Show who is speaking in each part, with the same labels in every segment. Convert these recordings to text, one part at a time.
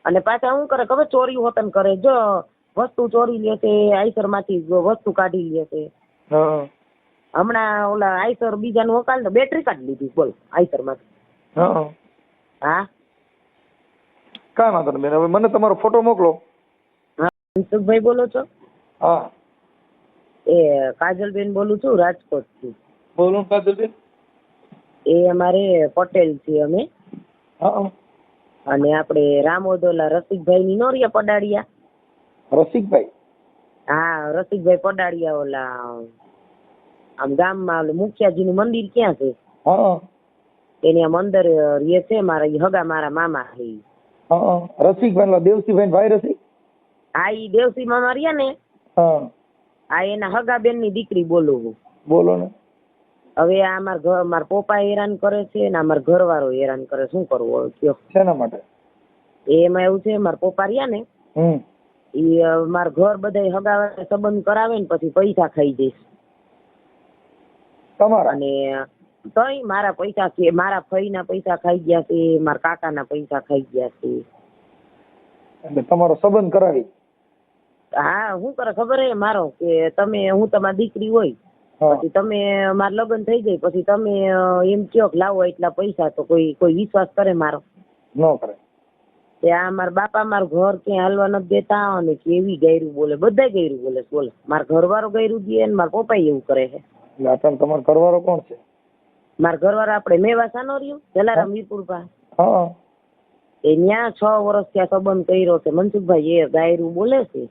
Speaker 1: અને પાછા શું કરે ખબર, ચોરી હોતન કરે. જો વસ્તુ ચોરી લે છે, આઈસર માંથી વસ્તુ કાઢી લે છે. હમણાં ઓલા આઈસર બીજાનું હકાલ તો બેટરી કાઢી લીધી, બોલ, આઈસર માંથી. હા,
Speaker 2: કાંઈ વાંધો નહીં બેન, હવે મને તમારો ફોટો મોકલો.
Speaker 1: હા, મનસુખભાઈ બોલો છો?
Speaker 2: હા,
Speaker 1: એ કાજલબેન બોલું છું, રાજકોટ થી.
Speaker 2: બોલો કાજલબેન.
Speaker 1: એ અમારે પટેલ છીએ અમે.
Speaker 2: હા,
Speaker 1: અને આપણે રામોદોલા રસિકભાઈ ની નોરિયા પડાડિયા.
Speaker 2: રસિકભાઈ?
Speaker 1: હા, રસિકભાઈ પડાડિયા, ઓલા આમ ગામમાં ઓલું મુખિયાજી નું મંદિર ક્યાં છે?
Speaker 2: હા,
Speaker 1: એની આમ અંદર રે છે મારા હગા, મારા મામા.
Speaker 2: રસિકભાઈ દેવસીભાઈ ભાઈ રસિક?
Speaker 1: હા, ઈ દેવસી મામા રહ્યા ને. હા, એના હગા બેન ની દીકરી બોલું હું.
Speaker 2: બોલો ને.
Speaker 1: હવે આ મારા પપ્પા હેરાન કરે છે ને મારા ઘરવાળો હેરાન કરે, શું કરવું કયો?
Speaker 2: શેના માટે?
Speaker 1: એમાં એવું છે, મારા પપ્પા રહ્યા ને, ઈ મારા ઘર બધા હગા સંબંધ કરાવે ને પછી પૈસા ખાઈ જઈશ
Speaker 2: તમારા.
Speaker 1: અને તઈ મારા પૈસા છે, મારા ફઈ ના પૈસા ખાઈ ગયા છે, મારા કાકા ના પૈસા ખાઈ ગયા છે.
Speaker 2: એટલે તમારો સંબંધ કરાવી?
Speaker 1: હા, શું કરે ખબર હે મારો, કે તમે હું તમારી દીકરી હોય પછી તમે મારા લગ્ન થઈ જાય પછી તમે એમ કહો કે લાવો એટલા પૈસા, તો કોઈ વિશ્વાસ કરે મારો?
Speaker 2: ન કરે.
Speaker 1: આ મારા બાપા મારું ઘર ક્યાંય હાલવા નથી દેતા, અને કેવી ગયરું બોલે, બધા ગયરું બોલે. મારા ઘરવાળો ગયરું દે ને મારા પપ્પા એવું કરે છે.
Speaker 2: એટલે તમારો ઘરવાળો કોણ છે?
Speaker 1: મારા ઘરવાળા આપણે મેવાસા નો રહ્યું જલારામ વીરપુર પાસે. એ ન્યા 6 વર્ષ ત્યાં સંબંધ કર્યો છે. મનસુખભાઈ એ ગાયરું બોલે છે.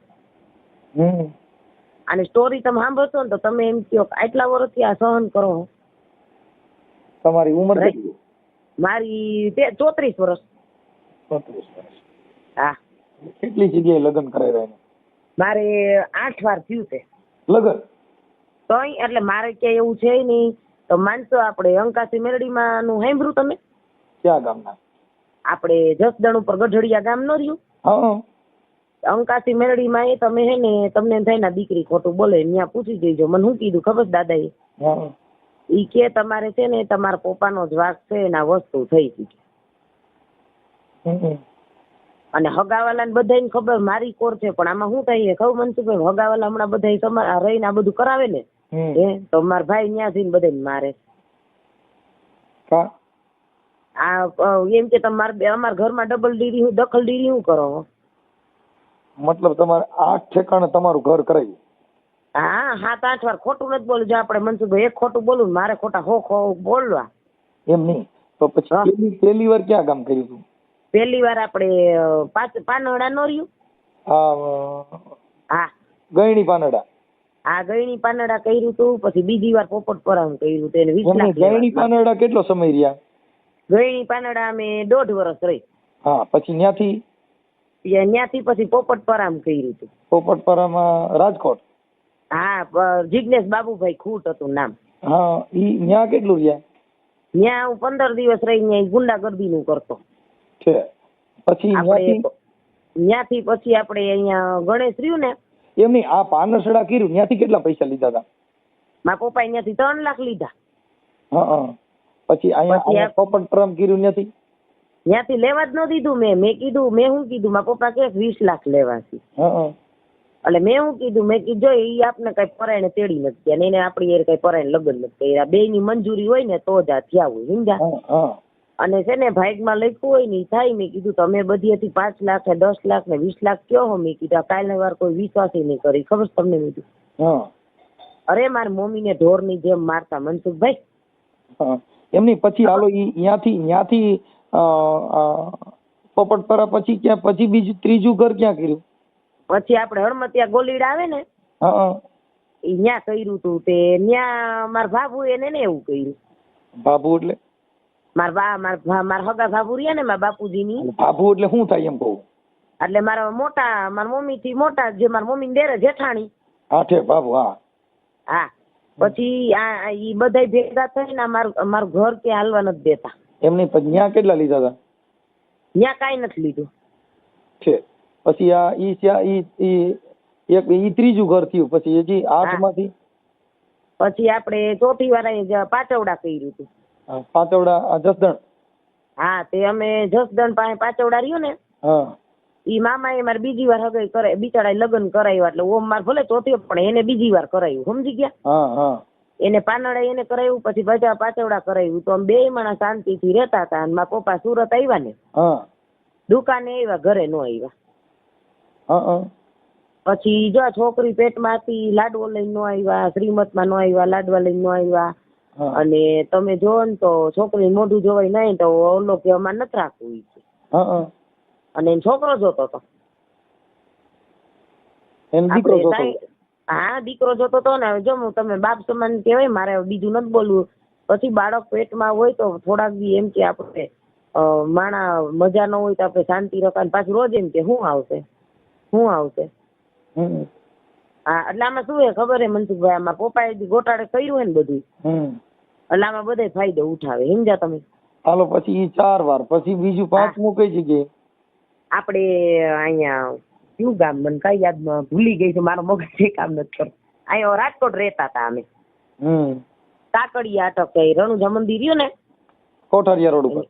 Speaker 1: અને સ્ટોરી તમે સાંભળશો ને તો તમે એમ કહો કે આટલા વર્ષથી આ સહન કરો.
Speaker 2: તમારી ઉંમર કેટલી?
Speaker 1: મારી 34 વર્ષ.
Speaker 2: 34 વર્ષ.
Speaker 1: હા.
Speaker 2: કેટલી જગ્યાએ લગ્ન કરાવ્યા?
Speaker 1: મારે 8 વાર થયું છે
Speaker 2: લગ્ન.
Speaker 1: તોય એટલે મારે ક્યાંય એવું છે નહીં. તો માનશો આપણે અંકાસી મેરડીમાં નું સાંભળ્યું તમે?
Speaker 2: ક્યાં ગામના?
Speaker 1: આપણે જસદણ ઉપર ગઢડિયા ગામ નો રહ્યું. અંકાસી મેરડીમાં એ તમે હે ને તમને થાય ને દીકરી ખોટું બોલે, ત્યાં પૂછી જઈજો. મને શું કીધું ખબર દાદા ઈ કે તમારે છે ને તમારા પપ્પાનો જ વાક છે ને આ વસ્તુ થઈ ગઈ. અને હગાવાલા ને બધાને ખબર મારી કોર છે, પણ આમાં શું થાય ખબર મનસુખભાઈ, હગાવાલા હમણાં બધા રહીને આ બધું કરાવે ને તો મારા ભાઈ ત્યાં જઈને બધાને મારે. આ એમ કે તમારે અમારા ઘરમાં દખલ ડીરી શું કરો?
Speaker 2: મતલબ તમારે 8 ઠેકાણે તમારું ઘર કરાવ્યું?
Speaker 1: હા, 7-8 વાર. ખોટું નથી બોલું. જો આપણે મનસુખભાઈ એક ખોટું બોલું મારે ખોટા હો બોલવા.
Speaker 2: એમ નહીં તો પછી પહેલી વાર ક્યાં કામ કર્યું હતું?
Speaker 1: પહેલી વાર આપણે પાનડા નો રહ્યું. હા,
Speaker 2: ગયણી પાનડા.
Speaker 1: હા, ગયણી પાનડા કર્યું હતું. પછી બીજી વાર પોપટપરામ કર્યું હતું. એને 20 લાખ.
Speaker 2: ગયણી પાનડા કેટલો સમય રહ્યા?
Speaker 1: ગયણી પાનડા અમે 1.5 વર્ષ રહી.
Speaker 2: હા, પછી
Speaker 1: ત્યાંથી પછી પોપટપરામ કર્યું હતું.
Speaker 2: પોપટપરામ રાજકોટ?
Speaker 1: હા, જિગ્નેશ બાબુભાઈ ખૂટ હતું નામ.
Speaker 2: હા, ન્યા કેટલું રહ્યા?
Speaker 1: ત્યાં હું 15 દિવસ રહી. ત્યાં ગુંડાગર્દી નું કરતો
Speaker 2: છે. પછી
Speaker 1: ત્યાંથી પછી આપણે અહીંયા ગણેશ રહ્યું ને
Speaker 2: એમની આ પાનસડા કર્યું, ત્યાંથી કેટલા પૈસા લીધા હતા?
Speaker 1: મારા પપ્પા ત્યાંથી 3 લાખ લીધા.
Speaker 2: પછી અહીંયા પોપટપરામ કર્યું ત્યાંથી
Speaker 1: લેવા જ ન દીધું. મેં કીધું, મેં શું કીધું, મારા પપ્પા કે 20 લાખ લેવા છે. એટલે મેં શું કીધું, મેં કીધું જો એ આપને કઈ પરાયણે તેડી નથી ગયા, એને આપણી એ કઈ પરાયણે લગ્ન નથી કર્યા. 2 ની મંજૂરી હોય ને તો જ આ થયા હોય, સમજ્યા? અને છે ને ભાગમાં લખ્યું હોય ને એ થાય. મેં કીધું તમે બધીથી 5 લાખ ને 10 લાખ ને 20 લાખ કયો હો? મેં કીધું કાલની વાર કોઈ વિશ્વાસ નહીં કરી. ખબર તમને? મેં કીધું અરે મારી મમ્મી ને ઢોર ની જેમ મારતા મનસુખભાઈ.
Speaker 2: એમની પછી હાલો ત્યાંથી પોપટપરા પછી ક્યાં? પછી બીજું ત્રીજું ઘર ક્યાં કર્યું?
Speaker 1: પછી આપણે હળમતિયા ગોલીડા આવે ને એ ન્યા કર્યું હતું. તે ન્યા મારા બાબુ એને એવું કર્યું.
Speaker 2: બાબુ એટલે?
Speaker 1: મારા હગા બાબુ રહ્યા ને મારા બાપુજી ની.
Speaker 2: બાબુ એટલે શું થાય એમ કહું?
Speaker 1: એટલે મારા મમ્મી થી મોટા, જે મારા મમ્મી ને જેઠાણી.
Speaker 2: બાબુ.
Speaker 1: હા, પછી ઈ બધા ભેગા થઈને મારું ઘર કે હાલવા નથી દેતા.
Speaker 2: એમની ત્યાં કેટલા લીધા હતા?
Speaker 1: ત્યાં કઈ નથી લીધું
Speaker 2: છે. પછી ઈ ત્રીજું ઘર થયું. પછી હજી 8 માંથી
Speaker 1: પછી આપણે ચોથી વાર પાચવડા કર્યું હતું.
Speaker 2: પાચવડા જસદણ?
Speaker 1: હા, તે અમે જસદણ પાસે પાચવડા રહ્યું ને ઈ મામાએ મારે બીજી વાર હગાઈ કરાય, બિચારા લગ્ન કરાવ્યા એટલે ઓમ માર ભલે ચોથી પણ એને બીજી વાર કરાયું, સમજી ગયા. એને પાનડા એને કરાવ્યું, પછી બજા પાચવડા કરાવ્યું, તો બે માણસ શાંતિથી રહેતા હતા. અને મારા પપ્પા સુરત આવ્યા ને, દુકાને આવ્યા, ઘરે ન આવ્યા. પછી જો છોકરી પેટમાં હતી, લાડવો લઈને ન આવ્યા, શ્રીમતમાં ન આવ્યા, લાડવા લઈને ન આવ્યા. અને તમે જો ને તો છોકરી મોઢું જોવાય નહીં તો ઓલો કે અમારે નથી રાખવું. અને એને છોકરો જોતો હતો. હા, દીકરો જોતો હતો ને. હવે જો તમે બાપ સમાન કહેવાય, મારે બીજું નથી બોલવું. પછી બાળક પેટમાં હોય તો થોડાક દી એમ કે આપણે માણા મજા ન હોય તો આપણે શાંતિ રખાય. પાછું રોજ એમ કે શું આવશે. હા, એટલે આમાં શું હે ખબર હે મનસુખભાઈ, આમાં પપ્પાએ ગોટાળે કર્યું હે ને બધું, એટલે આમાં બધે ફાયદો ઉઠાવે, સમજ્યા તમે.
Speaker 2: હાલો, પછી 4 વાર, પછી બીજું 5મું કઈ જગ્યાએ? આપણે
Speaker 1: અહીંયા કયું ગામ, મને કઈ યાદ ભૂલી ગઈ છે, મારો મગજ કામ નથી કરતો. અહીંયા રાજકોટ રહેતા હતા અમે, કાકડિયા અટક રણુજા મંદિર રહ્યું ને,
Speaker 2: કોઠારિયા રોડ ઉપર.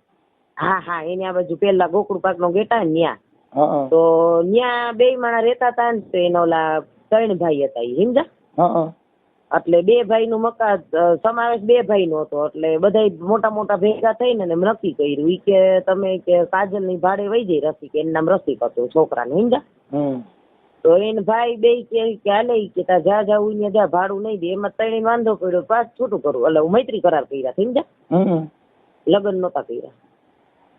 Speaker 1: હા, એની આ બાજુ પેલા ગોકુળ પાક નો ગેટા ને ન્યા. તો ન્યા 2 માણસ રહેતા હતા ને, તો એના ઓલા 3 ભાઈ હતા, સમજા. એટલે 2 ભાઈ નું મકાન સમાવેશ 2 ભાઈ નો હતો. એટલે બધા મોટા ભેગા થઈને નક્કી કર્યું, ઈ કે તમે કે કાજલ ની ભાડે વહી જાય રસિક, એનું નામ રસિક હતું છોકરાને, સમજા. તો એને ભાઈ 2 કે હાલે કે તા જા જાવું ને જા, ભાડું નહીં દે. એમાં 3 વાંધો પડ્યો, પાછ છૂટું કરવું. એટલે મૈત્રી કરાર કર્યા, સમજા. લગ્ન નહોતા કર્યા.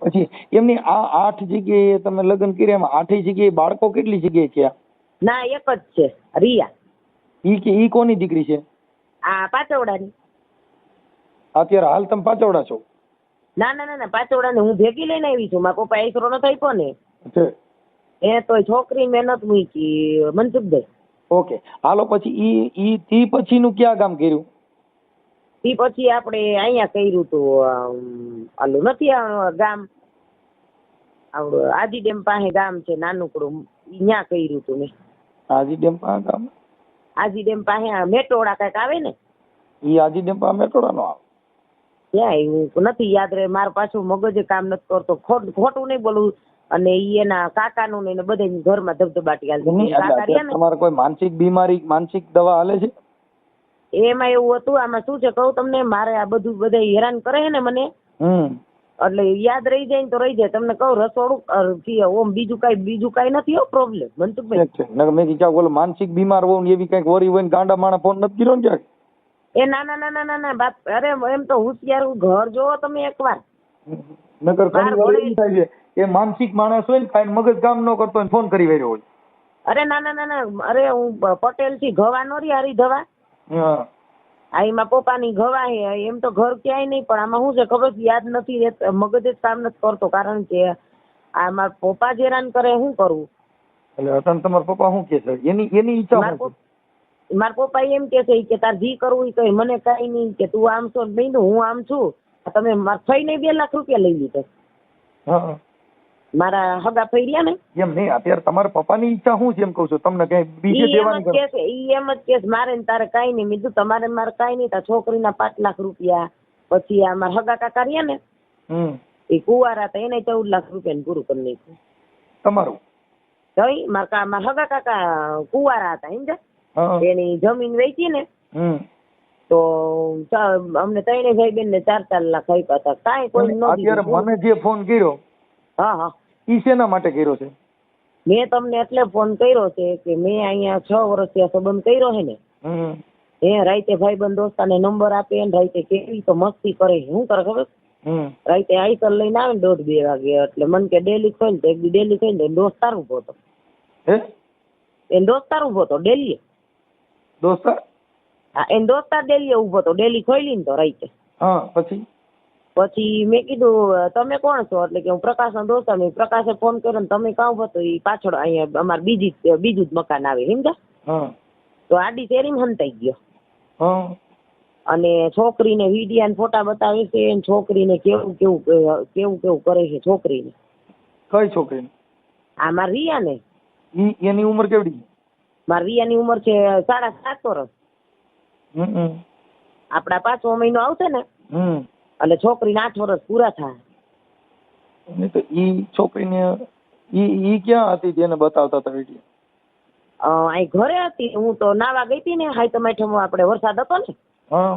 Speaker 2: પછી એમની આ 8 જગ્યાએ તમે લગ્ન કર્યા, એમાં 8 જગ્યાએ બાળકો કેટલી જગ્યાએ થયા?
Speaker 1: ના, એક જ છે, રિયા.
Speaker 2: ઈ કોની દીકરી છે?
Speaker 1: આ પાચવડાની.
Speaker 2: અત્યારે હાલ તમે પાચવડા છો?
Speaker 1: ના, પાચવડા ને હું ભેગી લઈને આવી છું. મારા પપ્પા એકરો નતો આપ્યો ને, એ તો છોકરી મહેનત મૂકી મનસુખભાઈ.
Speaker 2: ઓકે, હાલો, પછી ઈ પછીનું ક્યાં ગામ કર્યું?
Speaker 1: ઈ પછી આપણે અહીંયા કર્યું તું, આલું નથી ગામ આવડું આજી ડેમ પાસે ગામ છે નાનકડું, ત્યાં કર્યું તું મેં.
Speaker 2: આજી ડેમ પાસે ગામ?
Speaker 1: આજી ડેમ પાસે મેટોડા કઈક આવે ને,
Speaker 2: ઈ આજી ડેમ પાસે મેટોડા નો આવે?
Speaker 1: ત્યાં એવું નથી યાદ રહે, મારું પાછું મગજ કામ નથી કરતો, ખોટું નહીં બોલવું. અને ઈ એના કાકાનું ને બધા ઘરમાં ધબધબાટી હાલતી.
Speaker 2: તમારે કોઈ માનસિક બીમારી, માનસિક દવા હાલે છે?
Speaker 1: એમાં એવું હતું, આમાં શું છે કહું તમને, મારે આ બધું બધા હેરાન કરે ને મને, એટલે યાદ રહી જાય ને તો રહી જાય. તમને કહું રસોડું ઓમ બીજું કઈ નથી હો પ્રોબ્લેમ મનસુખભાઈ.
Speaker 2: મેં કીધું ઓલો માનસિક બીમાર હોય ને એવી કઈક વરી હોય ને ગાંડા માણા ફોન નથી કર્યો ને ક્યાંક?
Speaker 1: એ ના બાપ, અરે એમ તો હોશિયાર ઘર જોવો તમે એકવાર.
Speaker 2: નકર ઘણી થાય છે એ માનસિક માણસ હોય ને કાઈ મગજ કામ ન કરતો હોય ફોન કરી વર્યો હોય.
Speaker 1: અરે ના, અરે હું પટેલ થી ગવા નો રી હારી ધવા. આ એમાં પપ્પાની ગવા હે, એમ તો ઘર ક્યાંય નહીં, પણ આમાં શું છે ખબર યાદ નથી રહેતું, મગજ જ કામ નથી કરતો. કારણ કે આ મારા પપ્પા જ હેરાન કરે, શું કરવું.
Speaker 2: એટલે અતન તમારા પપ્પા શું કે છે? એની ઈચ્છા
Speaker 1: મારા પપ્પા એમ કે છે કે તાર જી કરવું એ કઈ, મને કઈ નહીં, કે તું આમ છો નહીં, હું આમ છું. તમે મારા ફઈ ને 2 લાખ રૂપિયા લઈ લીધા, મારા હગા ફઈ રહ્યા ને.
Speaker 2: એમ નહીં, અત્યારે તમારા પપ્પાની ઈચ્છા શું છે એમ કહું છું તમને, કઈ બીજે દેવાની
Speaker 1: કે ઈ એમ જ કે મારે ને તારે કઈ નહીં. મીધું તમારે મારે કઈ નહીં, તાર છોકરીના 5 લાખ રૂપિયા. પછી આ મારા હગા કાકા રહ્યા ને, એ કુવારા હતા, એને 14 લાખ રૂપિયા પૂરું કરી નાખ્યું.
Speaker 2: તમારું
Speaker 1: કઈ મારા હગા કાકા કુવારા હતા, સમજ્યા. એની જમીન વેચી ને તો અમને 3 ભાઈ બેન ને 4-4 લાખ આપ્યા હતા. કાંઈ કોઈ ન.
Speaker 2: અત્યારે મને જે ફોન કર્યો,
Speaker 1: હા,
Speaker 2: ઈ શેના માટે કર્યો છે?
Speaker 1: મેં તમને એટલે ફોન કર્યો છે કે મેં અહીંયા 6 વર્ષથી આ સંબંધ કર્યો છે ને, રાઈતે ભાઈબંધ દોસ્તાને નંબર આપે ને રાઈતે કેવી તો મસ્તી કરે. શું કરે ખબર, રાઈતે આઈસર લઈને આવે ને 1:30-2 વાગે, એટલે મને કે ડેલી ખોઈ ને, એક દી ડેલી ખોઈ ને દોસ્તાર ઉભો હતો. એને દોસ્તાર ઉભો હતો ડેલી.
Speaker 2: દોસ્તાર?
Speaker 1: હા, એને દોસ્તાર ડેલી ઉભો હતો, ડેલી ખોઈ ને તો રાઈતે. પછી મેં કીધું તમે કોણ છો? એટલે કે હું પ્રકાશનો દોસ્ત. મેં પ્રકાશે ફોન કર્યો ને તમે કાં ઉભો તો એ પાછળ અહીંયા અમારે બીજું જ મકાન આવે, સમજા. તો આડી શેરીમાં હંતાઈ ગયો. અને છોકરીને વિડિયા ને ફોટા બતાવે છે, છોકરીને કેવું કરે છે છોકરીને.
Speaker 2: કઈ છોકરીને?
Speaker 1: આ મારી રિયા ને.
Speaker 2: એની ઉંમર કેવડી?
Speaker 1: મારી રિયાની ઉંમર છે 7.5 વર્ષ. આપડા 5મો મહિનો આવશે ને એટલે છોકરીને 8 વર્ષ પૂરા થાય.
Speaker 2: તો ઈ છોકરીને ઈ ક્યાં હતી જેને બતાવતા હતા વિડીયો?
Speaker 1: અહીં ઘરે હતી, હું તો નાવા ગઈ હતી ને હાઈતમ આઠમમાં આપણે વરસાદ હતો ને,
Speaker 2: હા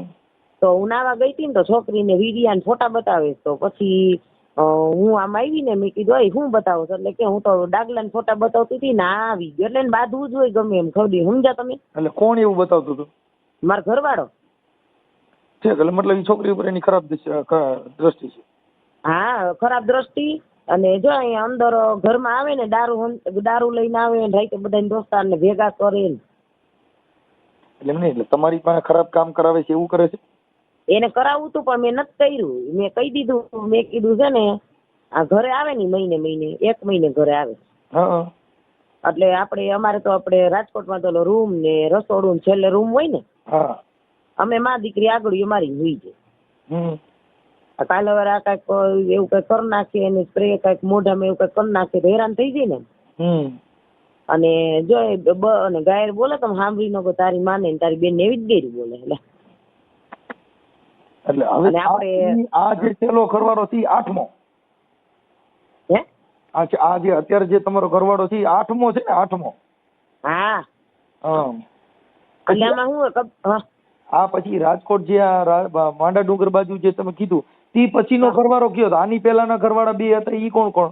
Speaker 1: તો હું નાવા ગઈ હતી ને તો છોકરીને વિડિયા ને ફોટા બતાવે, તો પછી હું આમ આવી ને મેં કીધું અય શું બતાવો છો? એટલે કે હું તો ડાગલા ને ફોટા બતાવતી હતી ને આ આવી ગયો, એટલે એને બાંધવું જ હોય ગમે એમ ખવડી, સમજ્યા તમે?
Speaker 2: એટલે કોણ એવું બતાવતું હતું?
Speaker 1: મારો ઘરવાળો.
Speaker 2: છે એટલે મતલબ ઈ છોકરી ઉપર એની ખરાબ દ્રષ્ટિ છે?
Speaker 1: હા, ખરાબ દ્રષ્ટિ. અને જો અહીંયા અંદર ઘરમાં આવે ને દારૂ લઈને આવે ને રાતે બધા દોસ્તાર ને ભેગા કરે ને.
Speaker 2: એટલે એમ નહીં, એટલે તમારી પાસે ખરાબ કામ કરાવે છે એવું કરે છે?
Speaker 1: એને કરાવવું હતું પણ મેં નથી કર્યું. મેં કહી દીધું, મેં કીધું છે ને આ ઘરે આવે ને મહિને 1 મહિને ઘરે આવે.
Speaker 2: હા.
Speaker 1: એટલે અમારે તો રાજકોટમાં તો રૂમ ને રસોડું છેલ્લે રૂમ હોય ને.
Speaker 2: હા.
Speaker 1: અમે માં દીકરી આગળ મારી હુઈ જાય. કાલે વાર કઈક એવું કઈ કરી નાખે ને સ્પ્રે કઈક મોઢામાં એવું કઈક કરી નાખે તો હેરાન થઈ જાય ને. અને જો અને ગાયર બોલે તમે સાંભળી નો તારી માને ને તારી બેન એવી જ ગેરી બોલે.
Speaker 2: એટલે હવે આપણે આ જે છેલ્લો ઘરવાળો છે 8મો,
Speaker 1: હે
Speaker 2: આ જે અત્યારે જે તમારો ઘરવાળો છે 8મો છે ને? 8મો.
Speaker 1: હા. એટલે આમાં શું
Speaker 2: આ પછી રાજકોટ જે માંડા ડુંગર બાજુ જે તમે કીધું તે પછીનો ઘરવાળો કયો હતો? આની પહેલાના ઘરવાળા 2 હતા ઈ કોણ કોણ?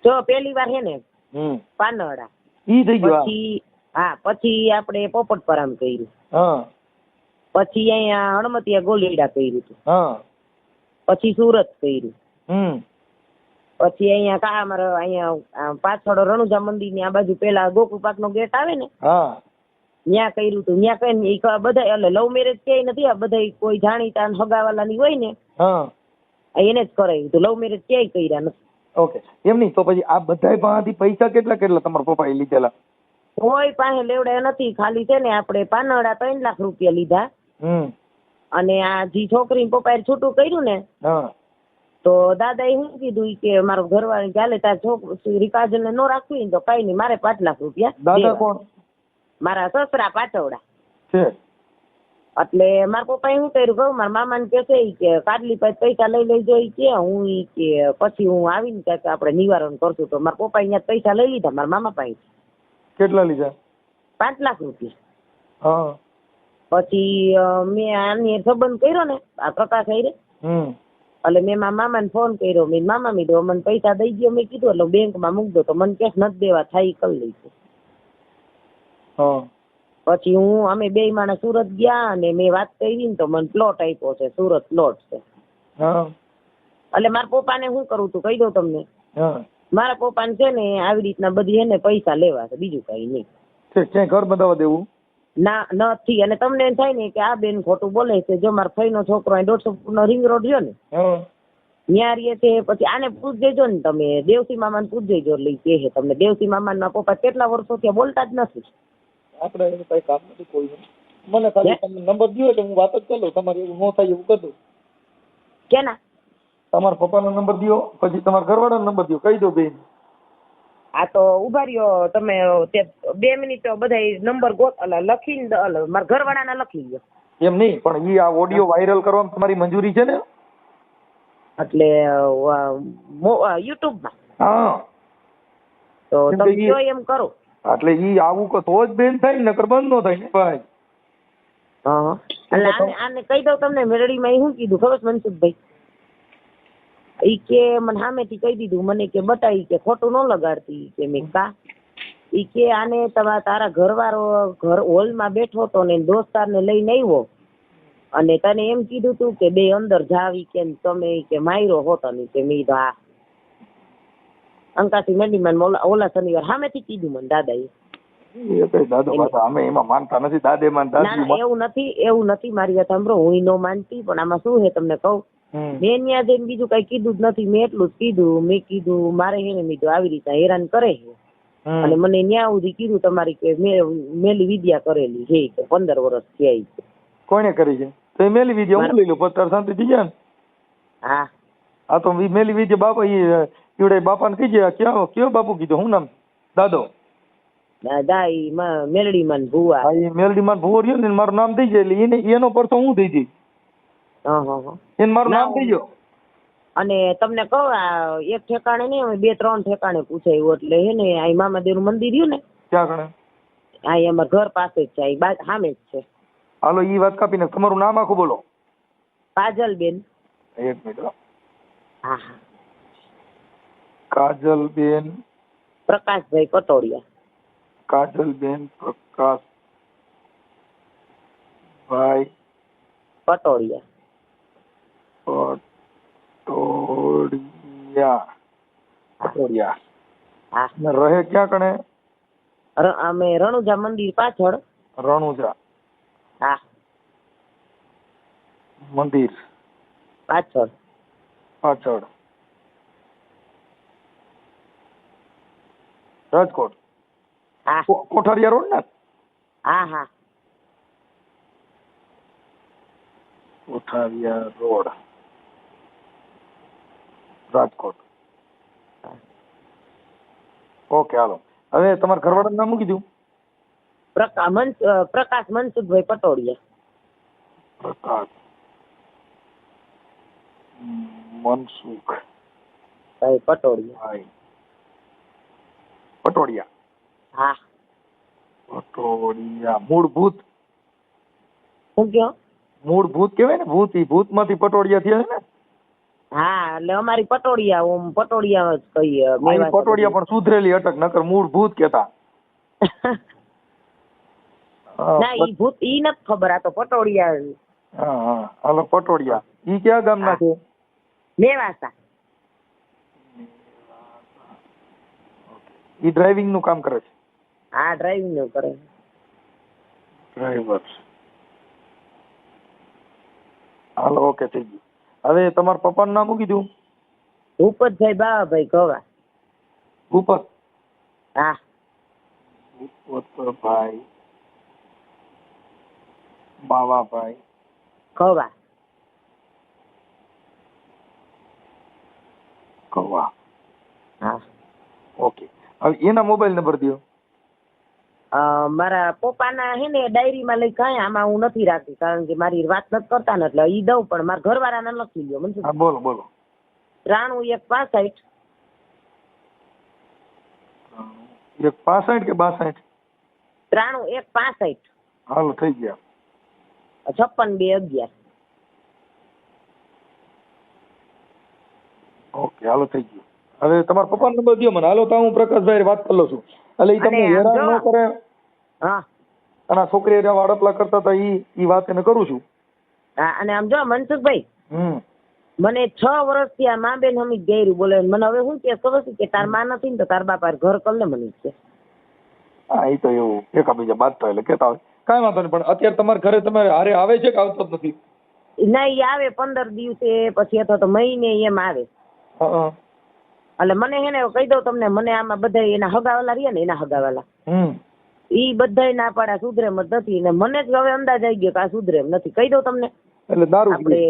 Speaker 1: જો પહેલી વાર હે ને પાનડા
Speaker 2: ઈ થઈ ગયો.
Speaker 1: પછી પછી આપણે પોપટપરામ કર્યું.
Speaker 2: હા.
Speaker 1: પછી અહીંયા હણમતિયા ગોલીડા કર્યું હતું.
Speaker 2: હા.
Speaker 1: પછી સુરત કર્યું. પછી અહીંયા અમારે અહીંયા પાછળ રણુજા મંદિર ની આ બાજુ પેલા ગોકુપાક નો ગેટ આવે ને,
Speaker 2: હા,
Speaker 1: ત્યાં કર્યું હતું. ત્યાં કઈ બધા એટલે લવ મેરેજ ક્યાંય નથી, આ બધા કોઈ જાણીતા હગાવાલા ની હોય ને એને જ કરાવ્યું હતું. લવ મેરેજ ક્યાંય કર્યા નથી.
Speaker 2: ઓકે, એમ નહીં તો પછી આ બધા પાસેથી પૈસા કેટલા તમારા પપ્પાએ લીધેલા?
Speaker 1: કોઈ પાસે લેવડાયા નથી, ખાલી છે ને આપણે પાનડા 3 લાખ રૂપિયા લીધા. અને આ જે છોકરી પપ્પાએ છૂટું કર્યું ને તો દાદાએ શું કીધું કે મારો ઘરવાળી ચાલે તાર છોકરી કાજલ ને નો રાખવી ને તો કઈ નહીં, મારે 5 લાખ રૂપિયા.
Speaker 2: દાદા કોણ?
Speaker 1: મારા સસરા પાટવડા
Speaker 2: છે.
Speaker 1: એટલે મારા પપ્પાએ શું કર્યું કહું, મારા મામા ને કે કાડલી પાસે પૈસા લઈ લેજો કે હું કે પછી હું આવીને ક્યાંક આપણે નિવારણ કરશું. તો મારા પપ્પાએ ત્યાં પૈસા લઈ લીધા મારા મામા પાસે.
Speaker 2: કેટલા લીધા?
Speaker 1: 5 લાખ રૂપિયા. પછી મેં આની સંબંધ કર્યો ને આ પ્રકાશ આયરે, એટલે મેં મારા મામાને ફોન કર્યો. મેં મામા મીધો મને પૈસા દઈ ગયો. મેં કીધું એટલે બેંકમાં મૂક દો. તો મને કેશ નથી દેવા થાય કરી લઈશું. પછી અમે 2 માણસ સુરત ગયા અને મેં વાત કરી ને તો મને પ્લોટ આપ્યો છે, સુરત પ્લોટ છે. એટલે મારા પપ્પાને શું કરવું તું કહી દઉં તમને. મારા પપ્પાને છે ને આવી રીતના બધી એને પૈસા લેવા છે, બીજું કઈ નહીં.
Speaker 2: ક્યાંય ઘર બનાવવા દેવું
Speaker 1: ના નથી. અને તમને એમ થાય ને કે આ બેન ખોટું બોલે છે. જો મારા ફઈનો છોકરો 150 નો રિંગ રોડ રહ્યો ને ત્યાં રહીએ છે. પછી આને પૂછ દેજો ને તમે, દેવસી મામા ને પૂછ દેજો એટલે કે તમને. દેવસી મામા ના પપ્પા કેટલા વર્ષોથી બોલતા જ નથી.
Speaker 2: આપણે એનું કઈ કામ નથી કોઈ. મને ખાલી તમે નંબર દો એટલે હું વાત જ કરી લઉં. તમારે એવું ન થાય એવું કરું.
Speaker 1: કેના?
Speaker 2: તમારા પપ્પાનો નંબર દો, પછી તમારા ઘરવાળાનો નંબર દો, કહી દો બેન.
Speaker 1: આ તો ઉભા રહ્યો તમે 2 મિનિટ બધા નંબર લખીને મારા ઘરવાળાના લખી લો.
Speaker 2: એમ નહીં, પણ ઈ આ ઓડિયો વાયરલ કરવામાં તમારી મંજૂરી છે ને?
Speaker 1: એટલે યુટ્યુબમાં.
Speaker 2: હા,
Speaker 1: તો તમે કયો એમ કરો.
Speaker 2: એટલે ઈ આવું તો જ બેન થાય, નકર બંધ નો થાય ને ભાઈ.
Speaker 1: એટલે આને કહી દઉં તમને. મેરડીમાં શું કીધું ખબર મનસુખભાઈ? ઈ કે મને સામેથી કહી દીધું, મને કે બતાવી કે ખોટું ન લગાડતી. કે મેં કા? ઈ કે આને તારા ઘરવાળો હોલમાં બેઠો હતો ને દોસ્તારને લઈને આવ્યો અને તને એમ કીધું તું કે 2 અંદર જાવી કે તમે કે માયરો હોતો ને કે મેં હા અંકાથી મેડીમાં ઓલા શનિવાર સામેથી કીધું મને દાદાએ.
Speaker 2: અમે એમાં માનતા નથી. દાદે માનતા.
Speaker 1: ના, એવું નથી. મારી વાત સાંભળો, હું ન માનતી, પણ આમાં શું છે તમને કહું. મેં ત્યાં જઈને બીજું કઈ કીધું જ નથી. મેં એટલું જ કીધું. મેં કીધું મારે હે ને મીધું આવી રીતે હેરાન કરે છે અને મને ન્યા સુધી કીધું તમારી કે મેલી વિદ્યા કરેલી છે કે 15 વર્ષ થયા છે.
Speaker 2: કોને કરી છે? તો એ મેલી વિદ્યા હું લઈ લઉં, પત્તર શાંતિ થઈ જાય ને. હા તો મેલી વિદ્યા બાપા ઈવડે બાપાને કીજે. કયો બાપુ કીધું? શું નામ? દાદો.
Speaker 1: દાદા ઈ મેલડીમાં ભુવા.
Speaker 2: હા, ઈ મેલડીમાં ભુવો રહ્યો ને મારું નામ થઈ જાય એટલે એનો પરસો હું થઈ જાય. એને મારું નામ થઈ ગયો.
Speaker 1: અને તમને કહું આ એક ઠેકાણે નહીં, અમે 2-3 ઠેકાણે પૂછાયું એટલે હે ને આ મામાદેવનું મંદિર રહ્યું ને
Speaker 2: ક્યાં કણે?
Speaker 1: આ અમારા ઘર પાસે જ છે, આ સામે જ છે.
Speaker 2: હાલો ઈ વાત કાપીને તમારું નામ આખું બોલો.
Speaker 1: કાજલબેન.
Speaker 2: એક મિનિટ.
Speaker 1: હા હા.
Speaker 2: કાજલબેન
Speaker 1: પ્રકાશભાઈ પટોડિયા.
Speaker 2: કાજલબેન પ્રકાશભાઈ
Speaker 1: પટોડિયા.
Speaker 2: પટોડિયા.
Speaker 1: હા.
Speaker 2: ને રહે ક્યાં કણે?
Speaker 1: અમે રણુજા મંદિર પાછળ.
Speaker 2: રણુજા.
Speaker 1: હા.
Speaker 2: મંદિર
Speaker 1: પાછળ.
Speaker 2: રાજકોટ.
Speaker 1: હા.
Speaker 2: કોઠારિયા રોડ ને?
Speaker 1: હા હા.
Speaker 2: કોઠારિયા રોડ રાજકોટ. ઓકે હાલો. હવે તમારા ઘરવાળાનું નામ શું કીધું?
Speaker 1: પ્રકાશ મનસુખભાઈ પટોડિયા.
Speaker 2: પ્રકાશ મનસુખ
Speaker 1: પટોડિયા.
Speaker 2: પટોડિયા.
Speaker 1: હા.
Speaker 2: પટોડિયા મૂળભૂત.
Speaker 1: શું કયો?
Speaker 2: મૂળભૂત કહેવાય ને, ભૂત. ઈ ભૂતમાંથી પટોડિયા થયા છે ને?
Speaker 1: હા, એટલે અમારી પટોડિયા ઓમ પટોડિયા જ કહીએ.
Speaker 2: પટોડિયા પણ સુધરેલી અટક, નકર મૂળભૂત કહેતા.
Speaker 1: ના, ઈ ભૂત ઈ નથી ખબર, આ તો પટોડિયા.
Speaker 2: હા હા, હાલો પટોડિયા. ઈ ક્યાં ગામના છે?
Speaker 1: મેવાસા.
Speaker 2: ઈ ડ્રાઇવિંગ નું કામ કરે છે?
Speaker 1: હા, ડ્રાઇવિંગ નું કરે.
Speaker 2: ડ્રાઈવર. હાલો ઓકે થઈ ગયું. હવે તમારા પપ્પાનું નામ શું કીધું?
Speaker 1: ભૂપતભાઈ બાવાભાઈ ઘવા.
Speaker 2: ભૂપત?
Speaker 1: હા.
Speaker 2: ભૂપતભાઈ બાવાભાઈ
Speaker 1: ઘવા.
Speaker 2: કવા.
Speaker 1: હા.
Speaker 2: ઓકે. હવે એના મોબાઈલ નંબર દો.
Speaker 1: મારા પપ્પાના હે ને ડાયરીમાં લઈ કાંઈ આમાં હું નથી રાખતી, કારણ કે મારી વાત નથી કરતા ને એટલે ઈ દઉં, પણ મારા ઘરવાળાને લખી લ્યો. મને
Speaker 2: હા બોલો બોલો.
Speaker 1: 93-165.
Speaker 2: 165 કે 62?
Speaker 1: 93-165.
Speaker 2: હાલો થઈ ગયા.
Speaker 1: 56-211.
Speaker 2: ઓકે હાલો થઈ ગયું. હવે તમારા પપ્પાનો નંબર દો મને. હાલો તો હું પ્રકાશભાઈ વાત કરી લઉં છું. એટલે ઈ તમને હેરાન ન કરે.
Speaker 1: હા.
Speaker 2: અને છોકરી વાડપલા કરતા હતા ઈ વાત એને કરું છું.
Speaker 1: હા, અને આમ જો મનસુખભાઈ, મને 6 વર્ષથી આ મા બેન હમી ગયરું બોલે. મને હવે શું કે ખબર છે કે તાર માં નથી ને તો તાર બાપા ઘર કર લે મને કે.
Speaker 2: હા એ તો એવું એકાબીજા બાંધતા એટલે કેતા હોય. કાંઈ વાંધો નહીં, પણ અત્યારે તમારા ઘરે તમારે હારે આવે છે કે આવતો જ નથી?
Speaker 1: ના, ઈ આવે 15 દિવસે પછી અથવા તો મહિને એમ આવે. એટલે મને હે ને કહી દઉં તમને, મને આમાં બધા એના હગાવાલા રહ્યા ને, એના હગાવાલા ઈ બધાય ના પાડા સુધરે એમ જ નથી, ને મને જ હવે અંદાજ આવી ગયો કે આ સુધરે એમ નથી. કહી દઉં તમને,
Speaker 2: એટલે દારૂ
Speaker 1: આપણે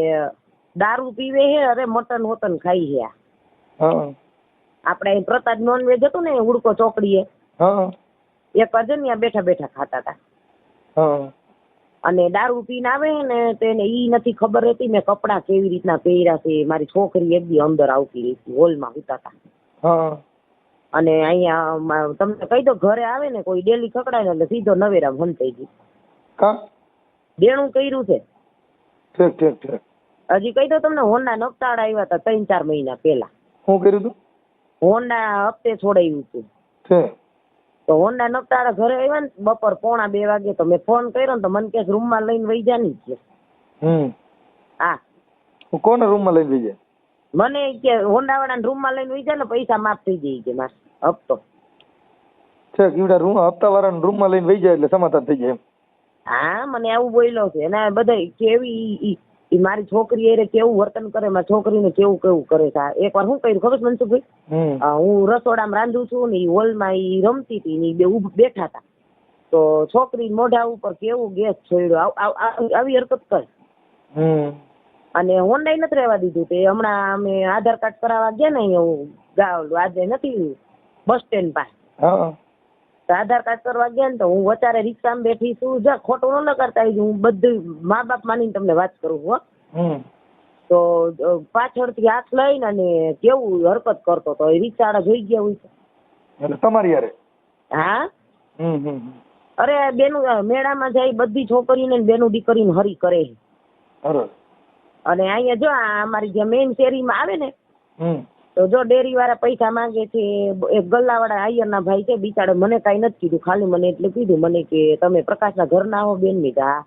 Speaker 1: દારૂ પીવે હે, અરે મટન હોતન ખાઈ હે. આપણે પ્રતાપ નોનવેજ હતું ને હુડકો ચોકડીએ, એક અજન્યા બેઠા બેઠા ખાતા હતા. અને દારૂ પીને આવે ને તો એને ઈ નથી ખબર હતી મેં કપડા કેવી રીતના પહેર્યા છે. મારી છોકરી એક દી અંદર આવતી રહી હોલમાં હુતા હતા. અને અહીંયા તમને કહી દો, ઘરે આવે ને કોઈ ડેલી ખકડાય ને એટલે સીધો નવેરામ હંતાઈ ગઈ. દેણું કર્યું છે. હજી કહી દો તમને, હોન્ડા નકતાડા આવ્યા હતા 3-4 મહિના પહેલા.
Speaker 2: શું કર્યું હતું?
Speaker 1: હોન્ડા હપ્તે છોડાયું હતું. તો હોન્ડા નકતાડા ઘરે આવ્યા ને બપોર 1:45 વાગે, તો મેં ફોન કર્યો ને તો મને કે રૂમમાં લઈને વહી જા ની છે. હા.
Speaker 2: કોને રૂમમાં લઈને વહી જાય?
Speaker 1: મને કે હોન્ડા વાળાને રૂમમાં લઈને વહી જાય ને પૈસા માફ થઈ જાય કે મારે હપ્તો.
Speaker 2: હપ્તા વાળાને રૂમમાં લઈને વહી જાય એટલે સમાધાન થઈ જાય.
Speaker 1: હા, મને આવું બોલ્યો છે. એના બધા કેવી મારી છોકરી એ કેવું વર્તન કરે, મારી છોકરીને કેવું કેવું કરે છે. એકવાર શું કર્યું ખબર છે મનસુખભાઈ? હું રસોડામાં રાંધું છું ને ઈ હોલમાં ઈ રમતી હતી ને બે બેઠા હતા, તો છોકરી મોઢા ઉપર કેવું ગેસ છોડ્યો, આવી હરકત કરે. અને હોન્ડા નથી રહેવા દીધું. તે હમણાં અમે આધાર કાર્ડ કરાવવા ગયા ને અહીંયા આજે નથી બસ સ્ટેન્ડ પાસે, આધાર કાર્ડ કરવા ગયા ને તો હું વચારે રિક્ષામાં બેઠી છું. ખોટું ન લગાડતા, હું બધું મા બાપ માનીને તમને વાત કરું છું. તો પાછળથી હાથ લઈને અને કેવું હરકત કરતો હતો. એ રીચાડા જોઈ ગયા હોય છે.
Speaker 2: એટલે તમારી યારે?
Speaker 1: હા. અરે બેનું મેળામાં જાય બધી છોકરીને બેનું દીકરીને હરી કરે છે. અને અહીંયા જો અમારી જે મેઇન શેરીમાં આવે ને તો જો ડેરી વાળા પૈસા માંગે છે. એક ગલ્લાવાળા આયરના ભાઈ છે બિચારે મને કઈ નથી કીધું, ખાલી મને એટલે કીધું મને કે તમે પ્રકાશના ઘરના આવો બેન ની. હા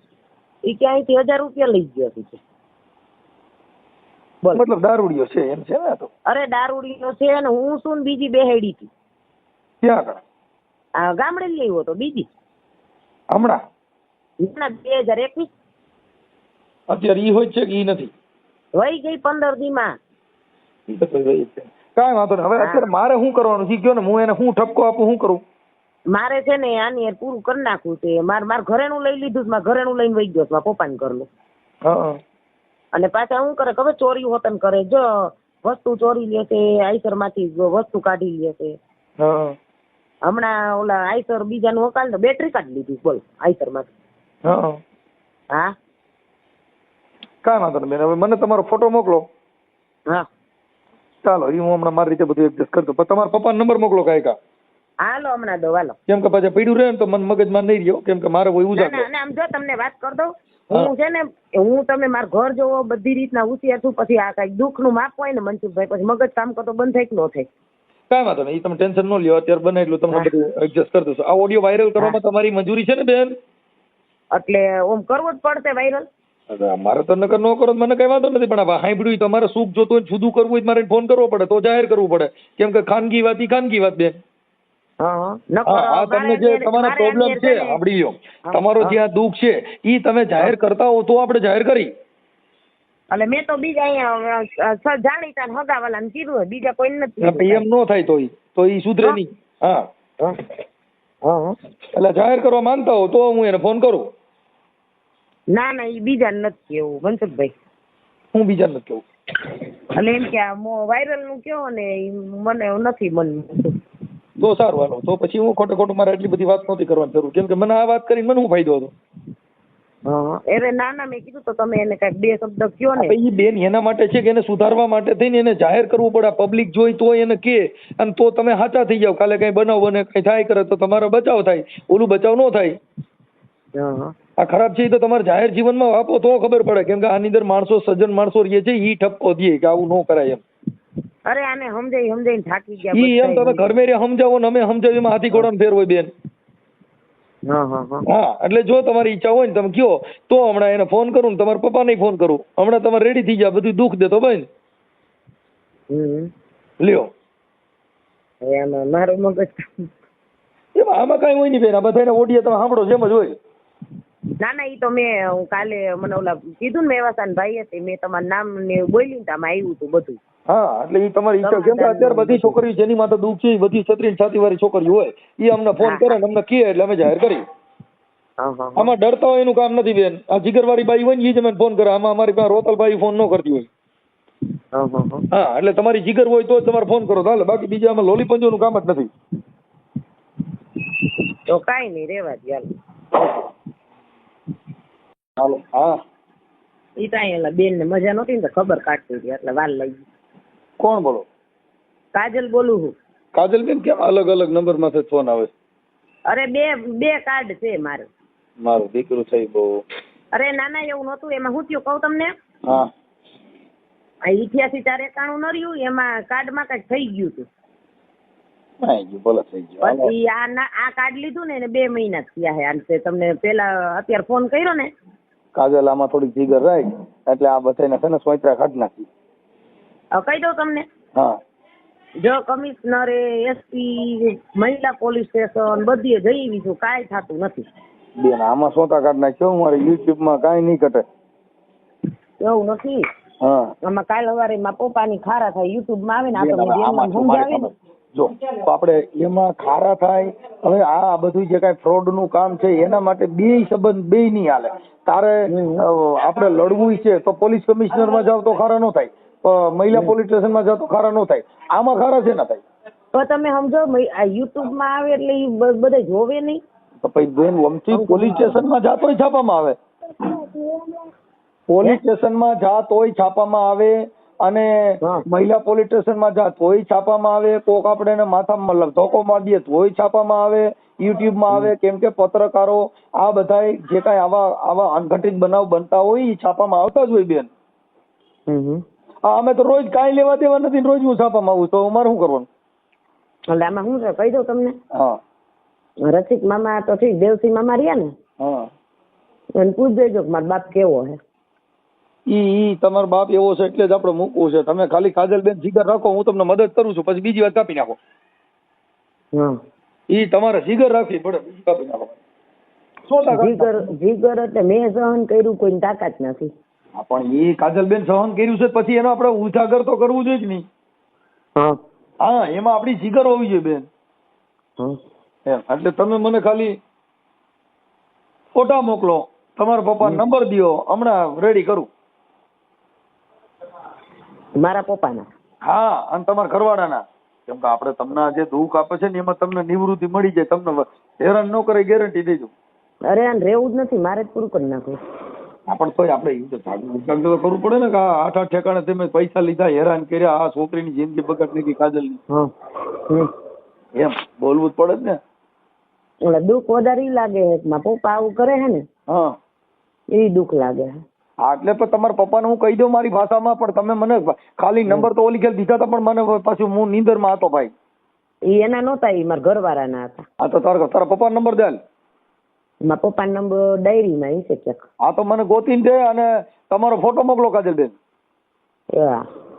Speaker 1: એ ક્યાંયથી 1000 રૂપિયા લઈ ગયો છે.
Speaker 2: મતલબ દારૂડિયો છે એમ છે ને? તો અરે
Speaker 1: દારૂડિયો છે ને હું શું ને બીજી બેહેડી હતી.
Speaker 2: ક્યાં?
Speaker 1: આ ગામડે લઈ આવ્યો તો બીજી.
Speaker 2: હમણાં?
Speaker 1: ના 2021.
Speaker 2: અત્યારે ઈ હોય છે કે ઈ નથી?
Speaker 1: વહી ગઈ 15 દી માં.
Speaker 2: કાંઈ વાંધો નહીં. હવે અત્યારે મારે શું કરવાનું છે કયો ને, હું એને શું ઠપકો આપું, શું કરું?
Speaker 1: મારે છે ને આની પૂરું કરી નાખવું છે. મારે ઘરેનું લઈ લીધું, મારે ઘરેનું લઈને વહી ગયો મારા પપ્પાને ઘરનું. અને પાછા શું કરે ખબર? ચોરી હોતન કરે. જો વસ્તુ ચોરી લે છે આઈસર માંથી, વસ્તુ કાઢી લે છે. હમણાં ઓલા આઈસર બીજાનું હકાલ બેટરી કાઢી લીધી. બોલ આઈસર માંથી. હા
Speaker 2: કાંઈ વાંધો નહીં બેન. હવે મને તમારો ફોટો મોકલો.
Speaker 1: હા
Speaker 2: ચાલો એ હું હમણાં મારી રીતે બધું એડજસ્ટ કરતો. પણ તમારા પપ્પાનો નંબર મોકલો કાંઈ.
Speaker 1: હાલો હમણાં દો. હાલો.
Speaker 2: કેમ કે પાછા પડ્યું રહે ને તો મને મગજમાં નહીં રહ્યો. કેમ કે મારે એવું
Speaker 1: જાય. આમ જો તમને વાત કરી દઉં, હું છે ને હું તમે મારા ઘર જોવો બધી રીતના હોશિયાર છું. પછી આ કઈ દુઃખ નું માપ હોય ને મનસુખભાઈ, પછી મગજ કામ કરતો બંધ થાય કે ન થાય.
Speaker 2: કાંઈ વાંધો નહીં, તમે ટેન્શન ન લ્યો. અત્યારે બને એટલું તમને બધું એડજસ્ટ કરી દઉં. આ ઓડિયો વાયરલ કરવામાં તમારી મંજૂરી છે ને બેન? એટલે
Speaker 1: ઓમ કરવો જ પડશે વાયરલ.
Speaker 2: મારે તો નકર ન કરો મને કઈ વાંધો નથી, પણ હવે સાંભળ્યું તમારે સુખ જોતું હોય જુદું કરવું હોય મારે ફોન કરવો પડે, તો જાહેર કરવું પડે. કેમ કે ખાનગી વાત ખાનગી વાત બેન. તમને જે તમારા પ્રોબ્લેમ છે સાંભળી લ્યો, તમારો જ્યાં દુઃખ છે ઈ તમે જાહેર કરતા હો તો આપણે જાહેર કરી.
Speaker 1: એટલે મેં તો બીજા અહીંયા જાણીતા હગાવાલા ને કીધું, બીજા કોઈ નથી.
Speaker 2: એમ ન થાય તો ઈ સુધરે નહીં. હા એટલે જાહેર કરવા માંગતા હો તો હું એને ફોન કરું.
Speaker 1: ના ના ઈ બીજા નથી કેવું મનસુખભાઈ.
Speaker 2: હું બીજા નથી કેવું
Speaker 1: એટલે એમ કે આ વાયરલ નું કયો ને મને નથી મન.
Speaker 2: તો સારું હાલો, તો પછી હું ખોટું મારે એટલી બધી વાત નથી કરવાની જરૂર. કેમ કે મને આ વાત કરીને મને શું ફાયદો હતો?
Speaker 1: અરે ના ના મેં કીધું તો તમે એને કઈક 2 શબ્દ કયો ને.
Speaker 2: એ બેન એના માટે છે કે એને સુધારવા માટે થઈને એને જાહેર કરવું પડે. પબ્લિક જોઈ તો એને કે, અને તો તમે સાચા થઈ જાવ. કાલે કઈ બનાવ બને કઈ થાય કરે તો તમારો બચાવ થાય, ઓલું બચાવ ન થાય. આ ખરાબ છે એ તો તમારે જાહેર જીવનમાં આપો તો ખબર પડે. કેમ કે આની અંદર માણસો સજ્જન માણસો રહે છે, ઈ ઠપકો દે કે આવું ન કરાય એમ.
Speaker 1: અરે આને સમજાઈને થાકી ગયા.
Speaker 2: ઈ એમ તમે ઘર મેરે સમજાવો ને અમે સમજાવીમાં હાથી ઘોડાનો ફેર હોય બેન. હા એટલે જો તમારી ઈચ્છા હોય ને તમે કયો તો હમણાં એને ફોન કરું ને તમારા પપ્પાને ફોન કરું. હમણાં તમારે રેડી થઈ જાય, બધું દુઃખ દેતો બેન. લ્યો
Speaker 1: મારું મગજ
Speaker 2: એમાં આમાં કઈ હોય નહીં બેન. આ બધાને ઓડિયા તમે સાંભળો જેમ જ હોય.
Speaker 1: ના ના ઈ તો મેં કાલે મને ઓલા કીધું ને મેવાસાન ભાઈ હતી, મેં તમારું નામ ને બોલી ને આમાં આવ્યું હતું બધું.
Speaker 2: હા એટલે એ તમારી ઈચ્છા. કેમ કે અત્યારે બધી છોકરીઓ જેની માથે દુઃખ છે બધી 36 વાળી છોકરીઓ હોય, એ અમને ફોન કરે ને અમને કહે એટલે અમે જાહેર કરી. આમાં ડરતા હોય એનું કામ નથી બેન. આ જીગરવાળી બાઈ હોય ને એ જ મને ફોન કરે. આમાં અમારી પાસે રોતલબાઈ ફોન ન કરતી હોય. હા એટલે તમારી જીગર હોય તો જ તમારે ફોન કરો ચાલે, બાકી બીજા આમાં લોલી પંજો નું કામ જ નથી.
Speaker 1: તો કાઈ નહીં રેવા દે
Speaker 2: હાલો. હા
Speaker 1: ઈ ત્યાં બેન ને મજા નહોતી ને ખબર કાઢતી હતી એટલે વાર લઈ.
Speaker 2: કોણ બોલો?
Speaker 1: કાજલ બોલું છું.
Speaker 2: કાજલ બેન કેમ અલગ અલગ નંબર માંથી ફોન આવે?
Speaker 1: અરે બે કાર્ડ છે મારે.
Speaker 2: મારું દીકરું થઈ બહુ.
Speaker 1: અરે નાના એવું નહોતું. એમાં શું થયું કહું તમને?
Speaker 2: હા
Speaker 1: 88 491 ન રહ્યું, એમાં કાર્ડમાં કઈક થઈ ગયું હતું. પછી આ કાર્ડ લીધું ને એને 2 મહિના થયા છે. તમને પેલા અત્યારે ફોન કર્યો ને
Speaker 2: કાજલ આમાં થોડીક જીગર રાખ એટલે આ બધાને છે ને સોયત્રા કાઢ નાખી.
Speaker 1: કહી દઉં તમને.
Speaker 2: હા
Speaker 1: જો કમિશનરે, એસપી, મહિલા પોલીસ સ્ટેશન બધીએ જઈ આવી છું, કાંઈ થતું નથી
Speaker 2: બેન. આમાં સોતા કાઢ નાખ્યો મારે યુટ્યુબ માં કાંઈ નહીં કટે
Speaker 1: એવું નથી. આમાં કાલ સવારે મારા પપ્પાની ખારા થાય યુટ્યુબ માં આવે ને આ તો સમજાવે ને.
Speaker 2: જો આપણે એમાં ખારા થાય. હવે આ બધું જે કઈ ફ્રોડ નું કામ છે એના માટે 2 સંબંધ 2 નહીં હાલે. તારે આપણે લડવું છે તો પોલીસ કમિશનર માં જાવ તો ખારા ન થાય, મહિલા પોલીસ સ્ટેશન માં જાવ તો ખારા ન થાય. આમાં ખારા છે ના થાય.
Speaker 1: તો તમે સમજો યુટ્યુબ માં આવે એટલે બધા જોવે નહીં.
Speaker 2: તો પછી બેન વમથી પોલીસ સ્ટેશન માં જાતો છાપામાં આવે. પોલીસ સ્ટેશનમાં જા તોય છાપામાં આવે અને
Speaker 1: હા.
Speaker 2: મહિલા પોલીસ સ્ટેશનમાં જા તોય છાપામાં આવે, કોક આપણે એને માથામાં મતલબ ધોકો મારી દઈએ તોય છાપામાં આવે, યુટ્યુબમાં આવે. કેમ કે પત્રકારો આ બધા જે કાંઈ આવા અનઘટિત બનાવ બનતા હોય એ છાપામાં આવતા જ હોય બેન. હા, અમે તો રોજ કાંઈ લેવા દેવા નથી, રોજ હું છાપામાં આવું તો અમારે શું કરવાનું?
Speaker 1: એટલે આમાં શું છે કહી દઉં તમને.
Speaker 2: હા.
Speaker 1: રસિક મામા તો ઠીક, દેવસિંહ મામા રહ્યા ને,
Speaker 2: હા.
Speaker 1: એને પૂછ દેજો કે મારો બાપ કેવો છે.
Speaker 2: ઈ તમારો બાપ એવો છે એટલે જ આપણે મૂકવું છે. તમે ખાલી કાજલબેન જીગર રાખો, હું તમને મદદ કરું છું, પછી બીજી વાત કાપી નાખો.
Speaker 1: હા,
Speaker 2: ઈ તમારે જીગર રાખવી પડે, બીજી કાપી નાખો.
Speaker 1: જીગર એટલે મેં સહન કર્યું, કોઈની તાકાત નથી.
Speaker 2: હા, પણ ઈ કાજલબેન સહન કર્યું છે પછી એનો આપણે ઉજાગર તો કરવું જોઈએ કે નહીં?
Speaker 1: હા
Speaker 2: હા, એમાં આપણી જીગર હોવી જોઈએ બેન. એમ એટલે તમે મને ખાલી ફોટા મોકલો, તમારા પપ્પાનો નંબર દો, હમણાં રેડી કરું.
Speaker 1: મારા પપ્પાના?
Speaker 2: હા, અને તમારા ઘરવાળાના. કેમ કે આપણે તમને જે દુઃખ આપે છે ને એમાં તમને નિવૃત્તિ મળી જાય, તમને હેરાન ન કરે, ગેરંટી દેજો.
Speaker 1: અરે આને રહેવું જ નથી, મારે જ પૂરું કરી નાખવું.
Speaker 2: પણ તોય આપણે એ તો કરવું પડે ને કે આઠ ઠેકાણે તમે પૈસા લીધા, હેરાન કર્યા, આ છોકરીની જિંદગી બગાડ નાખી કાજલની. એમ બોલવું જ પડે જ ને.
Speaker 1: એટલે દુઃખ વધારે ઈ લાગે છે મારા પપ્પા આવું કરે છે ને. હા, એ દુઃખ લાગે છે.
Speaker 2: હા, એટલે પણ તમારા પપ્પાને હું કહી દઉં મારી ભાષામાં, પણ તમે મને ખાલી નંબર તો ઓલી ખેલ દીધા હતા, પણ મને પાછું હું નીંદરમાં હતો ભાઈ.
Speaker 1: એ એના નહોતા, એ મારા ઘરવાળાના હતા.
Speaker 2: હા, તો તારા પપ્પાનો નંબર દે.
Speaker 1: મારા પપ્પાનો નંબર ડાયરીમાં હશે ક્યાંક.
Speaker 2: હા, તો મને ગોતીને દે અને તમારો ફોટો મોકલો કાજલબેન.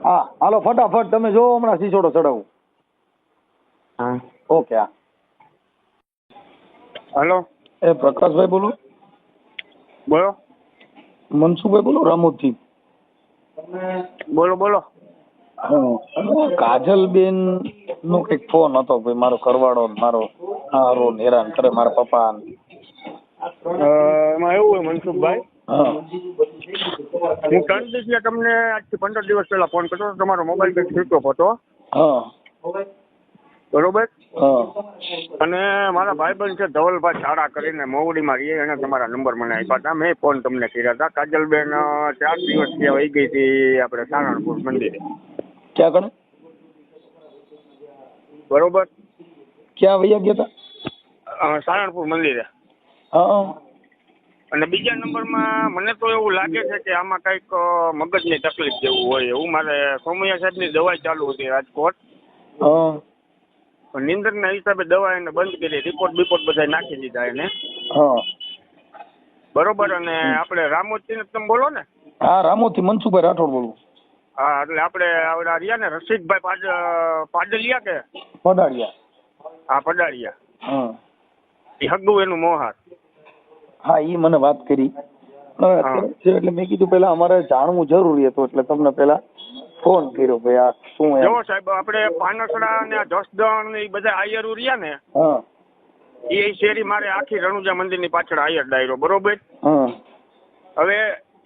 Speaker 2: હા, હાલો ફટાફટ તમે જો, હમણાં સિસોડો ચડાવું.
Speaker 1: હા,
Speaker 2: ઓકે. હા,
Speaker 3: હેલો,
Speaker 2: એ પ્રકાશભાઈ બોલો?
Speaker 3: બોલો.
Speaker 2: મનસુખભાઈ બોલો, રામોદથી.
Speaker 3: બોલો બોલો.
Speaker 2: કાજલબેન નો કઈક ફોન હતો ભાઈ, મારો ઘરવાળો મારો હારો હેરાન કરે મારા પપ્પા.
Speaker 3: એમાં એવું હોય મનસુખભાઈ,
Speaker 2: હા,
Speaker 3: હું 3 દિવસ તમને આજથી 15 દિવસ પહેલા ફોન કર્યો, તમારો મોબાઈલ કંઈક સ્વિચ ઓફ હતો.
Speaker 2: હા,
Speaker 3: બરોબર.
Speaker 2: હા,
Speaker 3: અને મારા ભાઈબંધ છે ધવલભાઈ શાળા કરીને મોવડીમાં રહીએ, એને તમારા નંબર મને આપ્યા હતા, મેં ફોન તમને કર્યા હતા. કાજલબેન 4 દિવસ ત્યાં વહી ગઈ હતી આપણે સારણપુર મંદિરે.
Speaker 2: ક્યાં કણે?
Speaker 3: બરોબર.
Speaker 2: ક્યાં વૈયા ગયા હતા?
Speaker 3: સારણપુર મંદિરે.
Speaker 2: હા.
Speaker 3: અને બીજા નંબરમાં મને તો એવું લાગે છે કે આમાં કંઈક મગજની તકલીફ જેવું હોય એવું. મારે સોમૈયા સાહેબની દવાઈ ચાલુ હતી રાજકોટ.
Speaker 2: હા.
Speaker 3: નિંદરના હિસાબે દવા એને બંધ કરી, રિપોર્ટ બિપોર્ટ બધા નાખી દીધા એને.
Speaker 2: હા.
Speaker 3: બરોબર. અને આપણે રામોદથી તમે બોલો ને?
Speaker 2: હા, રામોદથી મનસુખભાઈ રાઠોડ બોલું.
Speaker 3: હા, એટલે આપણે આવડા રહ્યા ને રસિકભાઈ પાડલિયા કે
Speaker 2: પડાળિયા?
Speaker 3: હા, પડાળિયા.
Speaker 2: હા,
Speaker 3: એ હગું એનું મોહાર.
Speaker 2: હા, ઈ મને વાત કરી. એટલે મેં કીધું પેલા અમારે જાણવું જરૂરી હતું, એટલે તમને પેલા ફોન કર્યો ભાઈ. આ શું
Speaker 3: જો સાહેબ, આપણે પાનસડા ને જસદણ ને એ બધા આયરો રહ્યા ને,
Speaker 2: હા,
Speaker 3: એ શેરી મારે આખી રણુજા મંદિરની પાછળ આયર ડાયરો. બરોબર.
Speaker 2: હા.
Speaker 3: હવે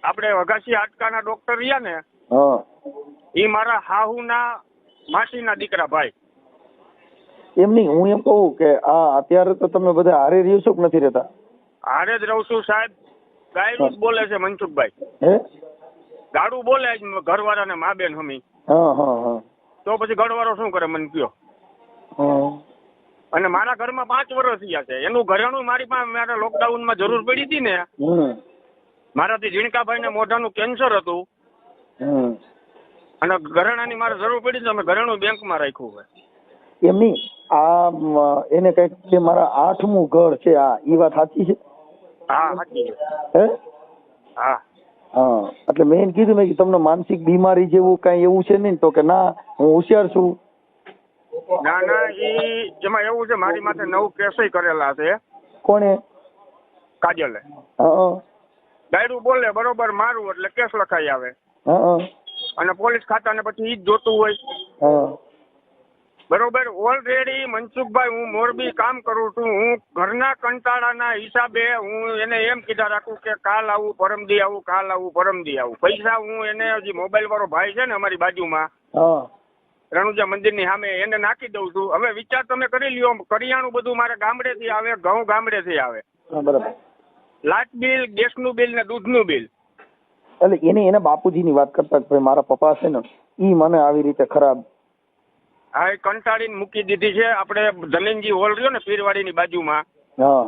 Speaker 3: આપણે વઘાસી હાડકાના ડોક્ટર રહ્યા ને,
Speaker 2: હા,
Speaker 3: એ મારા હાહુના માસીના દીકરા ભાઈ.
Speaker 2: એમ નહીં, હું એમ કહું કે આ અત્યારે તો તમે બધા હારે રહ્યો છો કે નથી રહેતા?
Speaker 3: હારે જ રહું છું સાહેબ. ગાયનું જ બોલે છે મનસુખભાઈ.
Speaker 2: હે?
Speaker 3: ગાડું બોલે ઘરવાળા ને મા બેન હમી.
Speaker 2: હા, હા, હા.
Speaker 3: તો પછી ઘરવાળો શું કરે મને કયો?
Speaker 2: હા.
Speaker 3: અને મારા ઘરમાં 5 વર્ષ થયા છે. એનું ઘરેણું મારી પાસે મારા લોકડાઉનમાં જરૂર પડી હતી ને, મારાથી ઝીણકાભાઈ ને મોઢાનું કેન્સર હતું, અને ઘરેણાની મારે જરૂર પડી તો અમે ઘરેણું બેંકમાં રાખ્યું હોય.
Speaker 2: એમ નહીં, આ એને કઈક કે મારા 8મું ઘર છે, આ ઈ વાત સાચી છે?
Speaker 3: હા, સાચી છે.
Speaker 2: હે?
Speaker 3: હા.
Speaker 2: હા, એટલે મેં એને કીધું મેં કે તમને માનસિક બીમારી જેવું કઈ એવું છે નહીં? તો કે ના, હું હોશિયાર છું.
Speaker 3: ના ના, એમાં એવું છે, મારી માથે 9 કેસય કરેલા છે.
Speaker 2: કોણે?
Speaker 3: કાજલે.
Speaker 2: હા.
Speaker 3: ડાયરું બોલે બરોબર, મારું એટલે કેસ લખાઈ આવે.
Speaker 2: હા.
Speaker 3: અને પોલીસ ખાતાને પછી ઈ જ જોતું હોય.
Speaker 2: હા.
Speaker 3: બરોબર. ઓલરેડી મનસુખભાઈ, હું મોરબી કામ કરું છું. હું ઘરના કંટાળાના હિસાબે હું એને એમ કીધા રાખું કે કાલ આવું, પરમદી આવું, કાલ આવું, પરમદી આવું. પૈસા હું એને, જે મોબાઈલ વાળો ભાઈ છે ને અમારી બાજુમાં, રણુજા મંદિરની સામે, એને નાખી દઉં છું. હવે વિચાર તમે કરી લ્યો, કરિયાણું બધું મારે ગામડેથી આવે, ઘઉં ગામડેથી આવે,
Speaker 2: બરાબર,
Speaker 3: લાઇટ બિલ, ગેસનું બિલ ને દૂધનું બિલ.
Speaker 2: એટલે એના બાપુજીની વાત કરતા કે ભાઈ મારા પપ્પા છે ને ઈ મને આવી રીતે ખરાબ.
Speaker 3: હા, એ કંટાળીને મૂકી દીધી છે. આપણે ધનંજી હોલ રહ્યો ને પીરવાડીની બાજુમાં,
Speaker 2: હા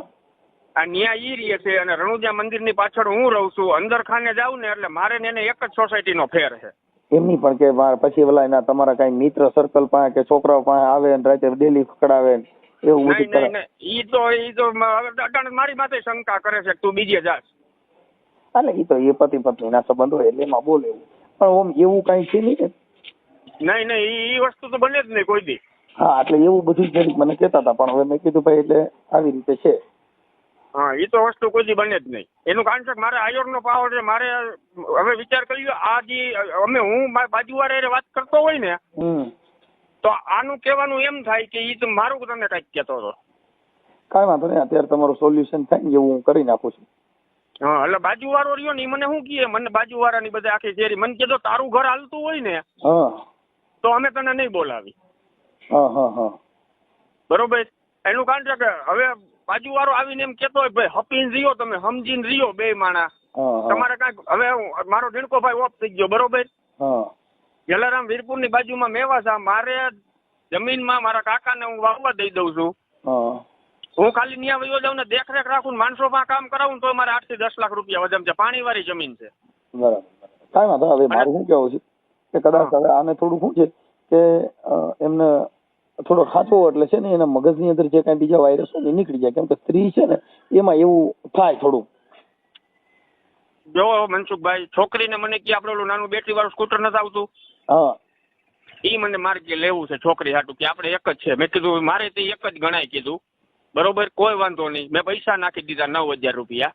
Speaker 3: આ ન્યા ઈ રહે છે અને રણુજા મંદિરની પાછળ હું રહું છું. અંદર ખાને જાઉં ને એટલે મારે ને એને એક જ સોસાયટીનો ફેર છે.
Speaker 2: એમની પણ કે પછી ઓલા એના તમારા કઈ મિત્ર સર્કલ પાસે કે છોકરાઓ પાસે આવે ને રાતે ડેલી ખકડાવે એવું બધું કરે?
Speaker 3: નહીં, ઈ તો અટાણે મારી માથે શંકા કરે છે કે તું બીજે જાસ.
Speaker 2: એટલે ઈ તો એ પતિ પત્નીના સંબંધ હોય એટલે એમાં બોલે, પણ ઓમ એવું કઈ છે નહીં ને.
Speaker 3: નહીં, ઈ વસ્તુ તો બને જ નહીં કોઈ દી.
Speaker 2: હા, એટલે એવું બધું જ મને કહેતા હતા, પણ હવે મેં કીધું ભાઈ એટલે આવી રીતે છે.
Speaker 3: હા, ઈ તો વસ્તુ કોઈ દી બને જ નહીં. એનું કારણ છે કે મારે આયોરનો પાવર છે. મારે હવે વિચાર કર્યો, આ જે હું બાજુવાળા વાત કરતો હોય ને તો આનું કહેવાનું એમ થાય કે ઈ તો મારું તને કઈક કહેતો હતો.
Speaker 2: કાંઈ વાંધો નહીં, અત્યારે તમારું સોલ્યુશન થાય ને એવું હું કરી નાખું છું.
Speaker 3: હા, એટલે બાજુવાળો રહ્યો ને ઈ મને શું કહે, મને બાજુવાળાની બધા આખી શેરી મને કીધો તારું ઘર હાલતું હોય ને તો અમે તને નહીં બોલાવી. બરોબર. એનું કારણ છે કે હવે બાજુવાળો આવીને એમ કેતો હોય ભાઈ હપીને રહ્યો, તમે સમજીને રહ્યો બે માણા. તમારે કાંઈક હવે મારો ઝીણકો ભાઈ ઓફ થઈ ગયો, બરોબર. જલારામ વીરપુરની બાજુમાં મેવાસા, મારે જમીનમાં મારા કાકાને હું વાવવા દઈ દઉં છું. હું ખાલી ત્યાં વયો જાઉં ને દેખરેખ રાખું, માણસો પાસે કામ કરાવું તો મારે 8 થી 10 લાખ રૂપિયા વધે છે. પાણીવાળી જમીન છે.
Speaker 2: બરાબર. કાંઈ વાંધો. હવે મારું શું કહેવું છે કે કદાચ હવે આને થોડું શું છે કે એમને થોડો ખાચો એટલે છે ને એના મગજની અંદર જે કઈ બીજા વાયરસ હોય નીકળી જાય, કેમ કે સ્ત્રી છે ને એમાં એવું થાય થોડું.
Speaker 3: જો મનસુખભાઈ, છોકરીને મને કે આપણે ઓલું નાનું બેટરી વાળું સ્કૂટર નથી આવતું, ઈ મને મારે કે લેવું છે છોકરી હાટું, કે આપણે એક જ છે. મેં કીધું મારે તે એક જ ગણાય કીધું. બરોબર, કોઈ વાંધો નહીં. મેં પૈસા નાખી દીધા 9000 રૂપિયા.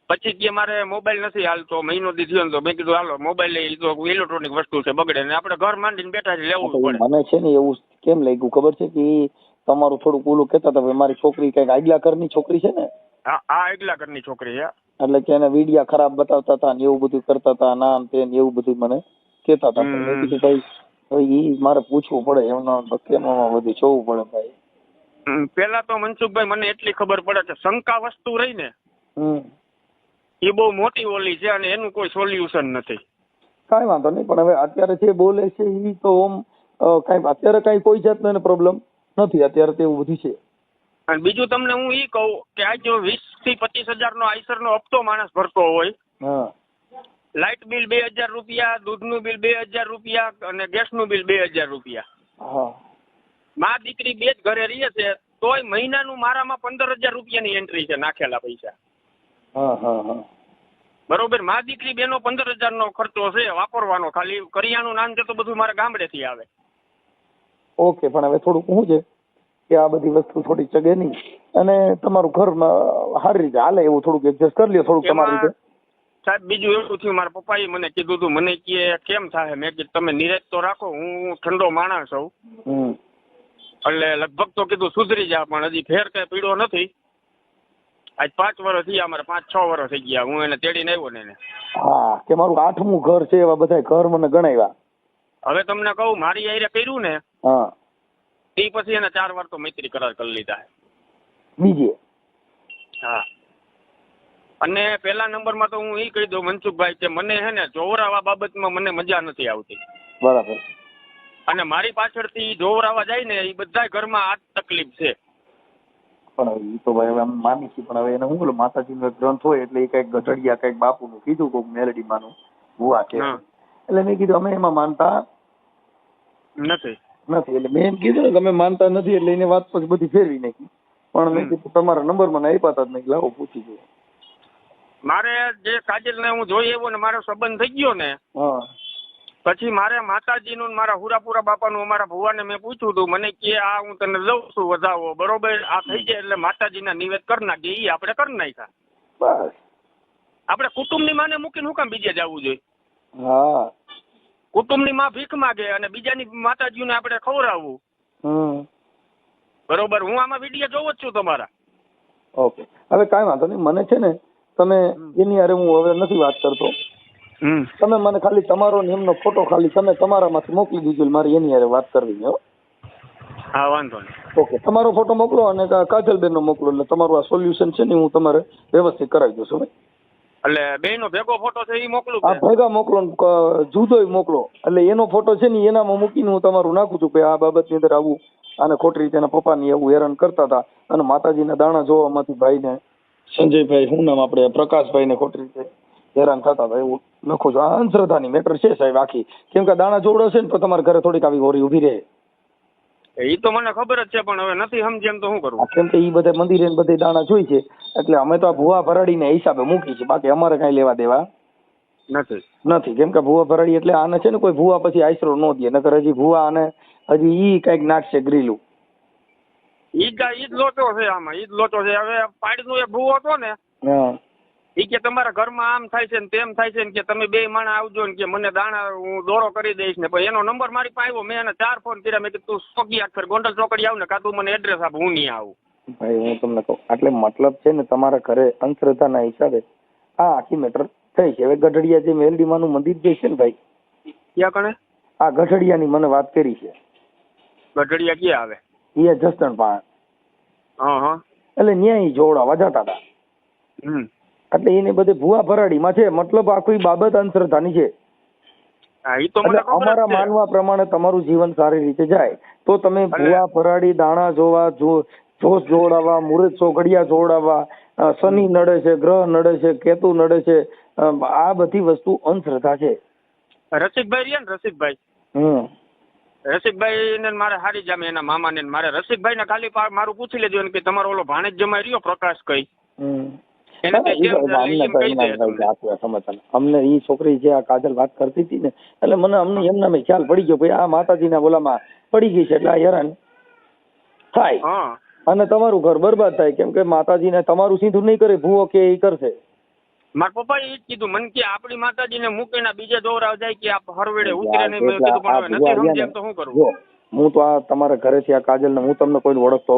Speaker 3: પછી કે મારે મોબાઈલ નથી હાલતો, મહિનો દી થયો ને તો મેં કીધું હાલો મોબાઈલ લઈ, તો ઇલેક્ટ્રોનિક વસ્તુ છે, બગડે ને આપણે ઘર માંડીને બેઠા છે, લેવું પડે.
Speaker 2: મને છે ને એવું કેમ લાગ્યું ખબર છે કે તમારું થોડુંક ઓલું કહેતા હતા મારી છોકરી કઈક આગલા ઘરની છોકરી છે ને.
Speaker 3: હા, આગલા ઘરની છોકરી છે.
Speaker 2: એટલે કે એને વિડિયા ખરાબ બતાવતા હતા ને એવું બધું કરતા હતા, નામ તે એવું બધું મને કહેતા હતા. મેં કીધું ભાઈ હવે ઈ મારે પૂછવું પડે, એમનો કેમાં બધું જોવું પડે ભાઈ.
Speaker 3: પેલા તો મનસુખભાઈ મને એટલી ખબર પડે કે શંકા વસ્તુ રહી ને એ બહુ મોટી ઓલી છે અને એનું કોઈ સોલ્યુશન નથી.
Speaker 2: કાંઈ વાંધો નહીં, પણ હવે અત્યારે જે બોલે છે એ તો ઓમ કાંઈ અત્યારે કાંઈ કોઈ જાતનો એને પ્રોબ્લેમ નથી અત્યારે, તો એવું બધું છે.
Speaker 3: અને બીજું તમને હું ઈ કહું કે આ જો 20 થી 25 હજારનો આઈસરનો હપ્તો માણસ ભરતો હોય, લાઇટ બિલ 2000 રૂપિયા, દૂધનું બિલ 2000 રૂપિયા અને ગેસનું બિલ 2000 રૂપિયા, માં દીકરી બે જ ઘરે રહીએ છે, તોય મહિનાનું મારામાં 15000 રૂપિયાની એન્ટ્રી છે નાખેલા પૈસા. બરોબર, માં દીકરી બેનો 15000 નો ખર્ચો છે વાપરવાનો, ખાલી કરિયાણું નામ છે તો બધું મારા ગામડેથી આવે.
Speaker 2: ઓકે, પણ હવે થોડુંક શું છે કે આ બધી વસ્તુ થોડી ચગે નહીં અને તમારું ઘરમાં સારી રીતે હાલે એવું થોડુંક એડજસ્ટ કરી લ્યો થોડુંક તમારી રીતે.
Speaker 3: સાહેબ બીજું એવું થયું, મારા પપ્પાએ મને કીધું હતું, મને કે કેમ થાય, મેં કીધું તમે નિરાશ તો રાખો, હું ઠંડો માણસ છું એટલે લગભગ તો કીધું સુધરી જાય, પણ હજી ફેર કઈ પીડો નથી. આજ 5 વર્ષ થયા, અમારે 5-6 વર્ષ થઈ ગયા હું એને તેડીને આવ્યો ને એને.
Speaker 2: હા, કે મારું 8મું ઘર છે, એવા બધા ઘર મને ગણાવ્યા.
Speaker 3: હવે તમને કહું, મારી આયરે કર્યું ને તે પછી એને 4 વાર તો મૈત્રી કરાર કરી લીધા
Speaker 2: બીજે.
Speaker 3: હા, અને પેલા નંબરમાં તો હું એ કહી દઉં મનસુખભાઈ કે મને હે ને જોવરાવા બાબતમાં મને મજા નથી આવતી.
Speaker 2: બરાબર.
Speaker 3: અને મારી પાછળથી જોવરાવા જાય ને એ બધા ઘરમાં આ તકલીફ છે.
Speaker 2: પણ એ તો ભાઈ હવે માની છીએ, પણ હવે એને શું બોલું, માતાજીનો ગ્રંથ હોય એટલે એ કઈક ગઢડિયા કઈક બાપુનું કીધું કોઈક મેલડીમાંનું ભુવા છે, એટલે મેં કીધું અમે એમાં માનતા
Speaker 3: નથી.
Speaker 2: એટલે મેં એમ કીધું ને તમે માનતા નથી એટલે એને વાત પછી બધી ફેરવી નાખી. પણ મેં કીધું તમારા નંબર મને આપ્યા હતા, મેં લાવો પૂછી જોઈએ.
Speaker 3: મારે જે કાજલ ને હું જોઈ આવ્યો ને મારો સંબંધ થઈ ગયો ને પછી મારે માતાજીનું મારા હુરાપુરા બાપાનું અમારા ભુવાને મેં પૂછ્યું હતું, મને કે આ હું તને દઉં છું વધાવો, બરોબર, આ થઈ જાય એટલે માતાજીના નિવેદ કરી નાખીએ, એ આપણે કરી નાખ્યા.
Speaker 2: બસ
Speaker 3: આપણે કુટુંબની માને મૂકીને શું કામ બીજે જવું જોઈએ?
Speaker 2: હા,
Speaker 3: કુટુંબની માં ભીખ માગે અને બીજાની માતાજીને આપણે ખવડાવવું. બરોબર, હું આમાં વિડીયો જોવો જ છું તમારા.
Speaker 2: ઓકે, હવે કાંઈ વાંધો નહીં, મને છે ને તમે એની હારે હું હવે નથી વાત કરતો, તમે મને ખાલી તમારો ને એમનો ફોટો ખાલી તમે તમારામાંથી મોકલી દીધો, મારે એની હારે વાત કરવી છે.
Speaker 3: હા, વાંધો નહીં.
Speaker 2: ઓકે, તમારો ફોટો મોકલો અને કાજલબેન નો મોકલો, એટલે તમારું આ સોલ્યુશન છે ને હું તમારે વ્યવસ્થિત કરાવી દઉં છું.
Speaker 3: એટલે બેયનો ભેગો ફોટો છે એ મોકલું
Speaker 2: આ ભેગા મોકલો ને જુદોય મોકલો, એટલે એનો ફોટો છે ને એનામાં મૂકીને હું તમારું નાખું છું કે આ બાબતની અંદર આવું અને ખોટી રીતે એના પપ્પાની એવું હેરાન કરતા હતા અને માતાજીના દાણા જોવામાંથી ભાઈને સંજયભાઈ શું નામ આપણે પ્રકાશભાઈને ખોટી રીતે હેરાન થતા હતા એવું લખું છું. આ અંધશ્રદ્ધાની મેટર છે સાહેબ આખી, કેમ કે દાણા જોવડાવશે ને તો તમારા ઘરે થોડીક આવી હોરી ઊભી રહે.
Speaker 3: એ તો મને ખબર જ છે, પણ હવે નથી સમજી એમ તો શું કરવું?
Speaker 2: કેમ કે એ બધા મંદિરે ને બધે દાણા જોઈ છે એટલે અમે તો આ ભૂવા ભરાડીને હિસાબે મૂકી છે, બાકી અમારે કઈ લેવા દેવા નથી. કેમ કે ભૂવા ભરાડી એટલે આને છે ને કોઈ ભૂવા પછી આશરો ન દે, નકર હજી ભૂવા આને હજી ઈ કઈક નાખશે ગ્રીલું.
Speaker 3: ઈ જ લોચો છે આમાં, ઈ જ લોચો છે. હવે પાડીનો એક ભૂવો હતો ને ઈ કે તમારા ઘરમાં આમ થાય છે ને તેમ થાય છે ને કે તમે બે માણસ આવજો ને કે મને દાણા હું દોડો કરી દઈશ ને. પછી એનો નંબર મારી પાસે આવ્યો, મેં એને 4 ફોન કર્યા. મેં કીધું તું ચોકી આખર ગોંડલ ચોકડી આવ ને કાં તું મને એડ્રેસ આપ, હું નહીં આવું.
Speaker 2: ભાઈ હું તમને કહું, એટલે મતલબ છે ને તમારા ઘરે અંધશ્રદ્ધાના હિસાબે આ આખી મેટર થઈ છે. હવે ગઢડિયા જે મેલડીમાનું મંદિર જે છે ને ભાઈ,
Speaker 3: ક્યાં કણે?
Speaker 2: આ ગઢડિયાની મને વાત કરી છે.
Speaker 3: ગઢડિયા ક્યાં આવે?
Speaker 2: એ જસદણ પાસે.
Speaker 3: હા.
Speaker 2: એટલે ન્યાય જોડાવા જતા હતા. એટલે એને બધે ભૂવા ભરાડીમાં છે, મતલબ આખી બાબત અંધશ્રદ્ધાની છે. એટલે અમારા માનવા પ્રમાણે તમારું જીવન સારી રીતે જાય તો તમે ભૂવા ભરાડી દાણા જોવા, જોશ જોડાવા, મુહૂર્ત ચોઘડિયા જોડાવા, શનિ નડે છે, ગ્રહ નડે છે, કેતુ નડે છે, આ બધી વસ્તુ અંધશ્રદ્ધા છે.
Speaker 3: રસિકભાઈ રહ્યા ને, રસિકભાઈ ને મારે હારી જામે એના મામા ને મારે રસિકભાઈ ને ખાલી મારું પૂછી લેજો કે તમારો ઓલો ભાણેજ જમાઈ રહ્યો પ્રકાશ કઈ
Speaker 2: અમને ઈ છોકરી જે આ કાજલ વાત કરતી હતી ને એટલે મને અમને એમના મેં ખ્યાલ પડી ગયો ભાઈ આ માતાજીના બોલામાં પડી ગઈ છે એટલે આ હેરાન થાય અને તમારું ઘર બરબાદ થાય. કેમ કે માતાજીને તમારું સીધું નહીં કરે, ભૂવો કે એ કરશે.
Speaker 3: મારા પપ્પાએ એ જ કીધું મને કે આપણી માતાજીને મૂકીને બીજે દોરાવ જાય કે આ હરવેડે ઉતરે નહીં. મેં કીધું પણ હવે નથી સમજે એમ તો શું કરવું?
Speaker 2: હું તો આ તમારા ઘરેથી આ કાજલ ને હું તમને કોઈ ઓળખતો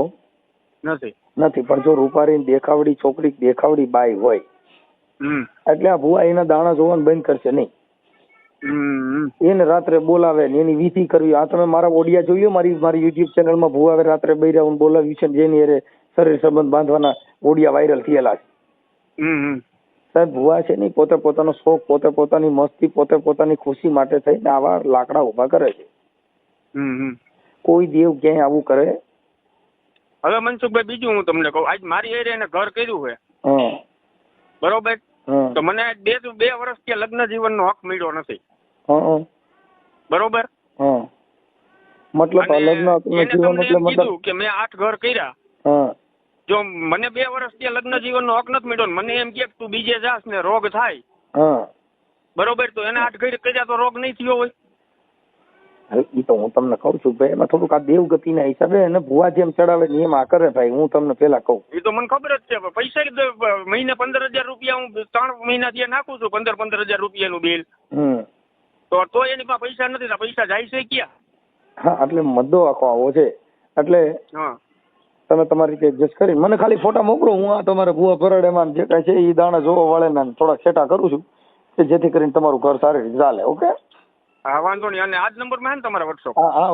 Speaker 2: નથી, પણ જો રૂપારી દેખાવડી છોકરી દેખાવડી બાઈ હોય એટલે આ ભૂવા એના દાણા જોવાનું બંધ કરશે નહીં. એને રાત્રે બોલાવે ને એની વિધિ કરવી. આ તમે મારા ઓડિયા જોયો મારી યુટ્યુબ ચેનલમાં ભૂવા રાત્રે બૈરાઉન બોલાવ્યું છે, જેની અરે શરીર સંબંધ બાંધવાના ઓડિયા વાયરલ થયેલા છે. સાહેબ ભૂવા છે ને પોતે પોતાનો શોખ, પોતે પોતાની મસ્તી, પોતે પોતાની ખુશી માટે થઈને આવા લાકડા ઉભા કરે છે. કોઈ દેવ ક્યાંય આવું કરે?
Speaker 3: હવે મનસુખભાઈ બીજું હું તમને કહું, આજ મારી એરિયા ઘર કર્યું છે બરોબર, તો મને 2 વર્ષથી લગ્ન જીવનનો હક મળ્યો નથી બરોબર.
Speaker 2: મતલબ
Speaker 3: કીધું કે મેં 8 ઘર કર્યા, જો મને 2 વર્ષથી લગ્ન જીવનનો હક નથી મળ્યો, મને એમ કે તું બીજે જાસ ને રોગ થાય બરોબર, તો એને 8 ઘર કર્યા તો રોગ નહીં થયો હોય.
Speaker 2: એ તો હું તમને કઉ છું ભાઈ, એમાં થોડુંક આ દેવગતિના હિસાબે અને ભૂવા જેમ ચડાવે ને એમ આ કરે ભાઈ. હું તમને પેલા કહું,
Speaker 3: એ તો મને ખબર જ છે. પૈસા મહિને 15,000 રૂપિયા હું 3 મહિનાથી નાખું છું, 15,000 રૂપિયાનું બિલ. તો એની પાસે પૈસા નથી, પૈસા જાય છે ક્યાં?
Speaker 2: હા, એટલે મદ્દો આખો આવો છે. એટલે તમે તમારી રીતે એડજસ્ટ કરી મને ખાલી ફોટા મોકલો. હું આ તમારા ભૂવા ભરાડેમાં જે કાંઈ છે એ દાણા જોવા વાળે થોડાક સેટા કરું છું કે જેથી કરીને તમારું ઘર સારી રીતે ચાલે. ઓકે,
Speaker 3: હા વાંધો નહીં. અને આ જ નંબર માં છે ને તમારા વોટ્સઅપ?
Speaker 2: હા.